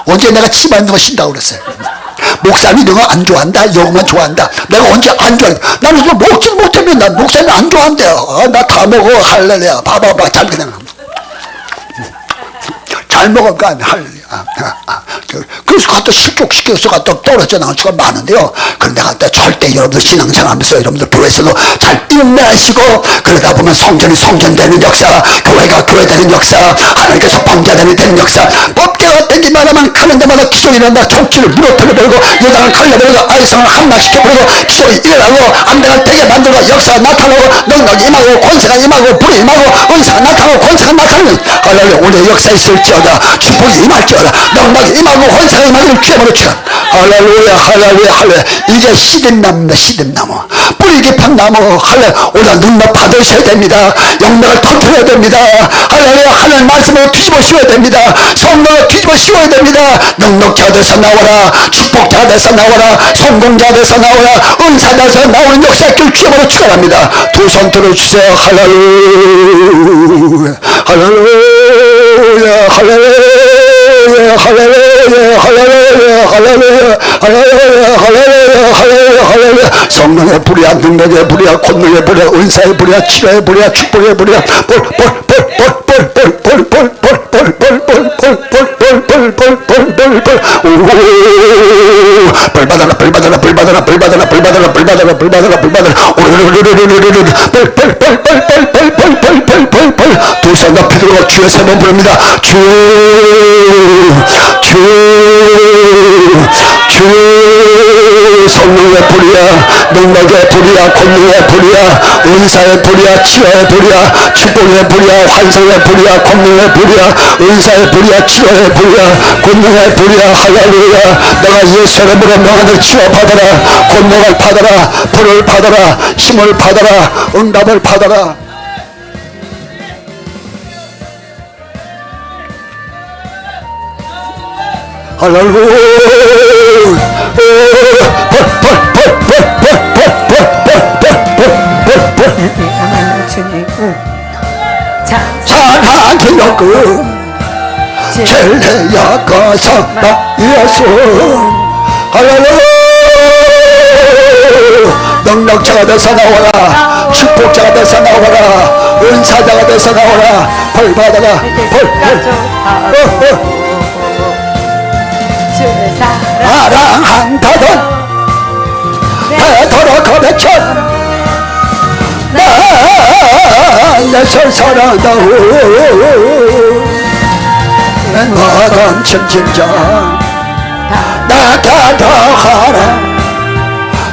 언제 내가 치마 입는 거 싫다고 그랬어요. 목사님 이런 거 안 좋아한다. 이거만 좋아한다. 내가 언제 안 좋아한다. 나는 이거 먹지 못하면 난 목사님 안 좋아한대요. 나 다 먹어. 할렐루야. 봐봐. 잘 그냥 잘 먹을 거 아니야. 그래서 갖다 실족시켜서 갖다 떨어져 나온 수가 많은데요. 그런데 갖다 절대 여러분들 신앙생활하면서 여러분들 교회에서도 잘 인내하시고 그러다 보면 성전이 성전되는 역사, 교회가 교회되는 역사, 하나님께서 방자되는 되는 역사, 법계가 되기만 하면 가는 데마다 기적이 일어난다. 정치를 무너뜨려버리고 여당을 갈려버리고 아이성을 함락시켜버리고 기적이 일어나고 안되가 되게 만들고 역사가 나타나고 능력이 임하고 권세가 임하고 불이 임하고 은사가 나타나고 권세가 나타나는 할렐루야. 오늘 역사 있을지어다. 축복이 임할지어다. 능력이 임하고 권세가 임하기를 기대하며 주라. 할렐루야 할렐루야 할렐루야. 이게 시듬나무입니다. 시듬나무. 뿌리 깊은 나무. 할렐루야. 오늘 능력 받으셔야 됩니다. 영역을 터뜨려야 됩니다. 할렐루야. 하나님 말씀으로 뒤집어 씌워야 됩니다. 성령을 뒤집어 씌워야 됩니다. 능력자가 돼서 나오라. 축복자가 돼서 나오라. 성공자가 돼서 나오라. 은사가 돼서 나오는 역사의 길 기대하며 축원합니다. 두 손 들어주세요. 할렐루야 할렐루야 할렐루야 할렐루야 할렐루야 할렐루야 할렐루야 할렐루야 할렐루야 할렐루야. 성령의 불이야, 능력의 불이야, 권능의 불이야, 은사의 불이야, 치료의 불이야, 축복의 불이야. 벌 받아라 벌 받아라 벌 받아라 벌 받아라 벌 받아라 벌 받아라 벌 받아라 벌 받아라. 두 손 높이 들고 주의 세 번 부릅니다. 주 성령의 불이야, 능력의 불이야, 권능의 불이야, 은사의 불이야, 치료의 불이야, 축복의 불이야, 환상의 불이야, 권능의 불이야, 은사의 불이야, 치료의 불이야, 권능의 불이야. 할렐루야. 내가 예수 이름으로 명하는 치료 받아라. 권능을 받아라. 불을 받아라. 힘을 받아라. 응답을 받아라. 할렐루야. 사랑의 그 젤레야 가사다 예수. 할렐루야. 능력자가 돼서 나오라. 축복자가 돼서 나오라. 은사자가 돼서 나오라. 벌 받아라. 사랑한다던 베드로 고백했. 예수 사랑한다. 모든 천진자 나타나하라.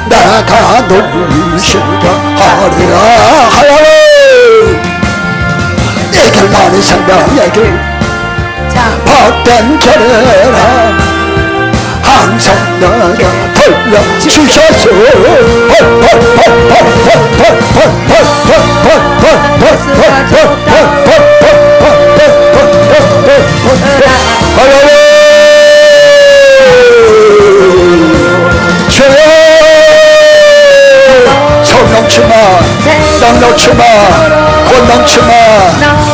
내가 누구신가 하리라. 하야로 이길 많은 생명에게 복된 결례라. 항상 내가 불러주셔서 성령 주마, 능력 주마, 권능 주마,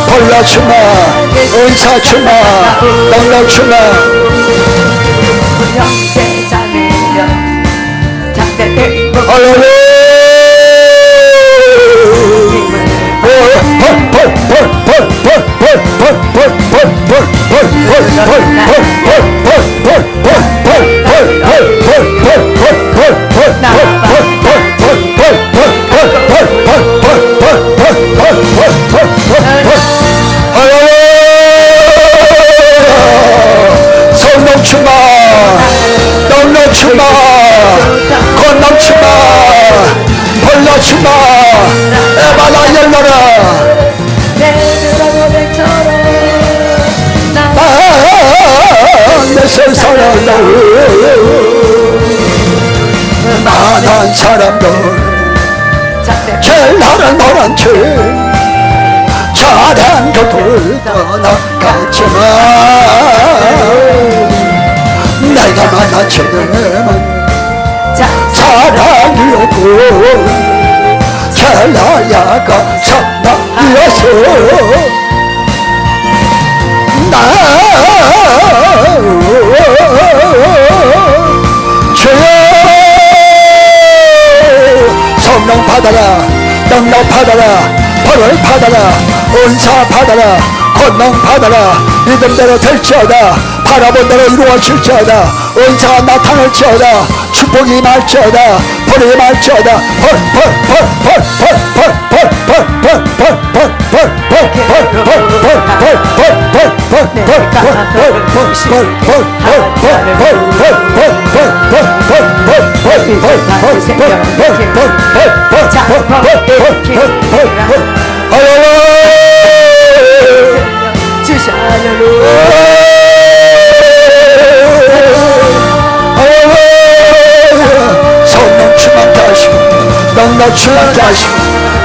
벌려 주마, 은사 주마, 능력 주마. 성령 주마, 능력 주마, 권능 주마, 벌려 주마. 에바나 열려라. 내 세상을 많은 사람들 제일 나를 노란 채 차량도 떠나갔지만 내가 만난 지금은 사랑이었고 젤라야가 사랑이었어. 성령 받아라. 능력 받아라. 벌을 받아라. 은사 받아라. 권능 받아라. 믿음대로 될지어다. 바라본 대로 이루어질지어다. 은사가 나타날지어다. 축복이 임할지어다. 불이 임할지어다. 성령 충만케 하시고 능력 충만케 하시고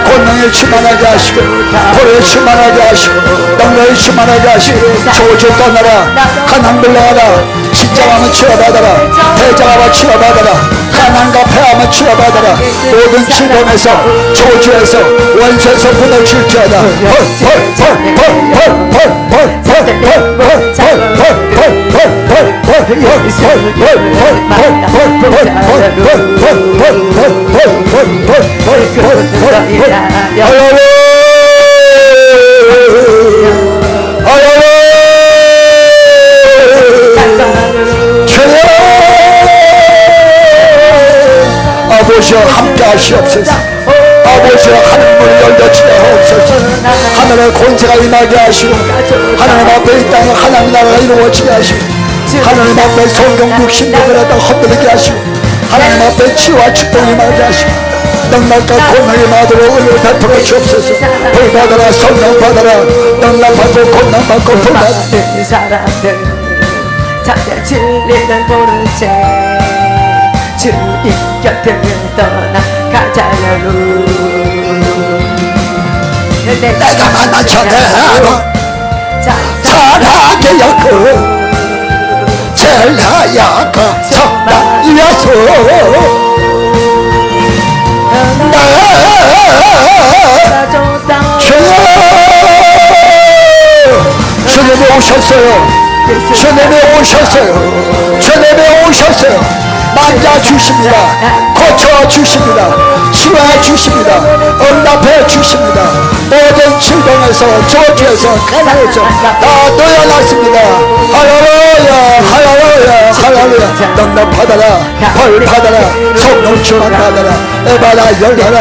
권능에 충만하게 하시고 불에 충만하게 하시고 능력에 충만하게 하시고 조주 떠나라. 가난 물러가라. 십자가만 치료받아라. 대장암을 치료받아라. 가난과 폐암을 치료받아라. 모든 질병에서 조주에서 원수에서 무너질지어다. 아버지여 함께 하시옵소서. 아버지여 하늘문을 열려주게 하옵소서. 하늘의 권세가 임하게 하시고 하나님 앞에 이 땅에 하나님 나라가 이루어지게 하시고 하나님 앞에 성경 60년을 흔들리게 하시고 하나님 앞에 치유와 축복이 임하게 하시고 능력과 권능이 임하도록 은혜를 베풀어 주옵소서. 불 받아라. 성령 받아라. 능력 받고 권능 받고 불 받아라. 사람들 자녀 진리를 모른 채 주님 곁을 떠나가자요. 내가 만난 자네로 사랑하였고 젤라야가 성당이었소. 주님이 오셨어요. 주님이 오셨어요. 주님이 오셨어요. 만져 주십니다. 고쳐 주십니다. 치유해 주십니다. 응답해 주십니다. 모든 질병에서 저주에서 가난에서 다 놓여놨습니다. 할렐루야 할렐루야 할렐루야. 능력 받아라. 벌 받아라. 성령 충만 받아라. 에바라 열려라.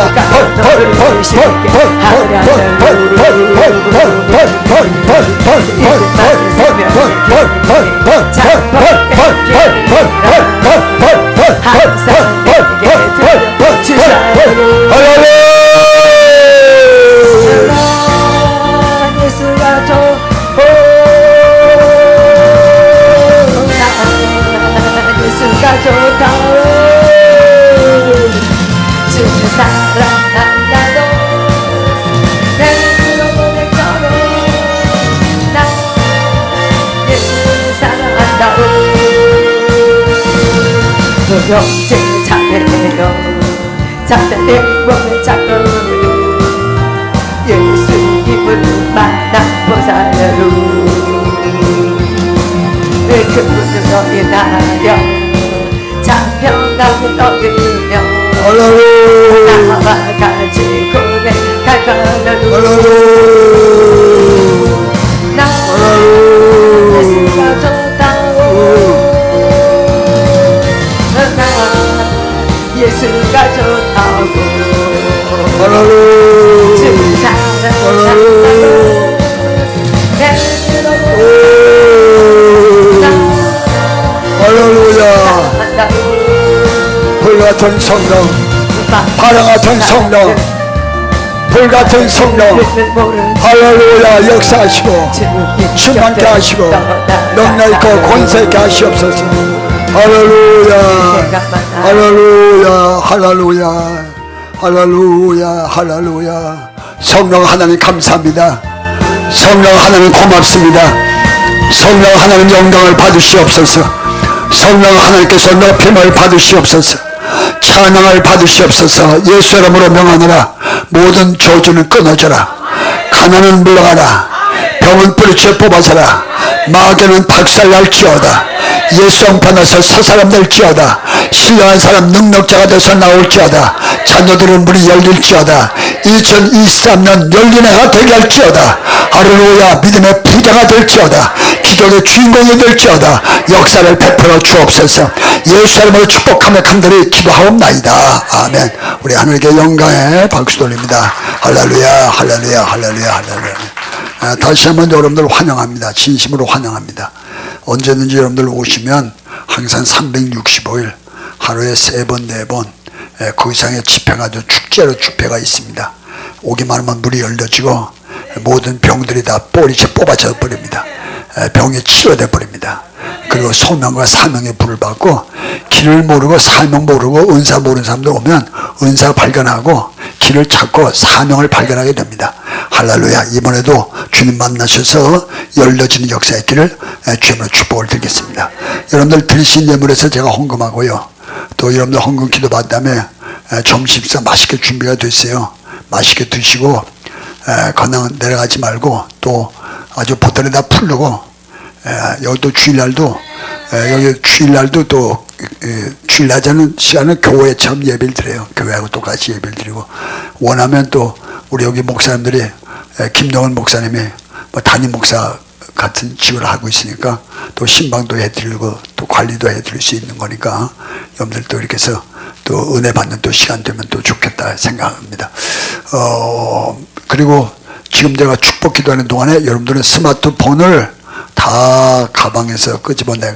항상 내게 들려주셔요. 예수가 좋고 예수가 좋다오. 주를 사랑한다도 내 물어보내 거네. 나 예수를 사랑한다오. 영생 찬양해요. 찬양의 몸을 잡고 예수님을 만나보살로 그분을 인하여 찬양하며 얻으며 나와 같이 고백할까요. 나 예수가 좋다오. 예수가 좋다고 주 사랑한다고 할렐루야. 불같은 성령, 바람같은 성령, 불같은 성령, 할렐루야. 역사하시고 충만케 하시고 능력 있고 권세 있게 하시옵소서. 할렐루야 할렐루야 할렐루야 할렐루야 할렐루야. 성령 하나님 감사합니다. 성령 하나님 고맙습니다. 성령 하나님 영광을 받으시옵소서. 성령 하나님께서 높임을 받으시옵소서. 찬양을 받으시옵소서. 예수 이름으로 명하노라. 모든 저주는 끊어져라. 가난은 물러가라. 병은 뿌리째 뽑아져라. 마귀는 박살날지어다. 예수 형편에서 서 사람 될지어다. 신령한 사람 능력자가 돼서 나올지어다. 자녀들은 문이 열릴지어다. 2023년 열린 해가 되게 할지어다. 할렐루야. 믿음의 부자가 될지어다. 기적의 주인공이 될지어다. 역사를 베풀어 주옵소서. 예수 이름으로 축복하며 간절히 기도하옵나이다. 아멘. 우리 하늘께 영광에 박수 돌립니다. 할렐루야, 할렐루야, 할렐루야, 할렐루야. 다시 한번 여러분들 환영합니다. 진심으로 환영합니다. 언제든지 여러분들 오시면 항상 365일 하루에 3번, 4번 그 이상의 집회가 축제로 집회가 있습니다. 오기만 하면 문이 열려지고 모든 병들이 다 뿌리째 뽑아져 버립니다. 병이 치료돼 버립니다. 그리고 소명과 사명의 불을 받고 길을 모르고 사명 모르고 은사 모르는 사람들 오면 은사 발견하고 길을 찾고 사명을 발견하게 됩니다. 할렐루야. 이번에도 주님 만나셔서 열려지는 역사의 길을 주님으로 축복을 드리겠습니다. 여러분들 드리신 예물에서 제가 헌금하고요. 또 여러분들 헌금 기도 받은 다음에 점심 식사 맛있게 준비가 됐어요. 맛있게 드시고 그냥 내려가지 말고 또 아주 보따리에다 풀르고 여기 또 주일날도 여기 주일날도 또 주일날 시간은 교회에 처음 예배를 드려요. 교회하고 똑같이 예배를 드리고 원하면 또 우리 여기 목사님들이 김동원 목사님이 뭐 담임 목사 같은 직을 하고 있으니까 또 신방도 해드리고 또 관리도 해드릴 수 있는 거니까 여러분들 또 이렇게 해서 또 은혜 받는 또 시간 되면 또 좋겠다 생각합니다. 그리고 지금 제가 축복 기도하는 동안에 여러분들은 스마트폰을 다 가방에서 끄집어내가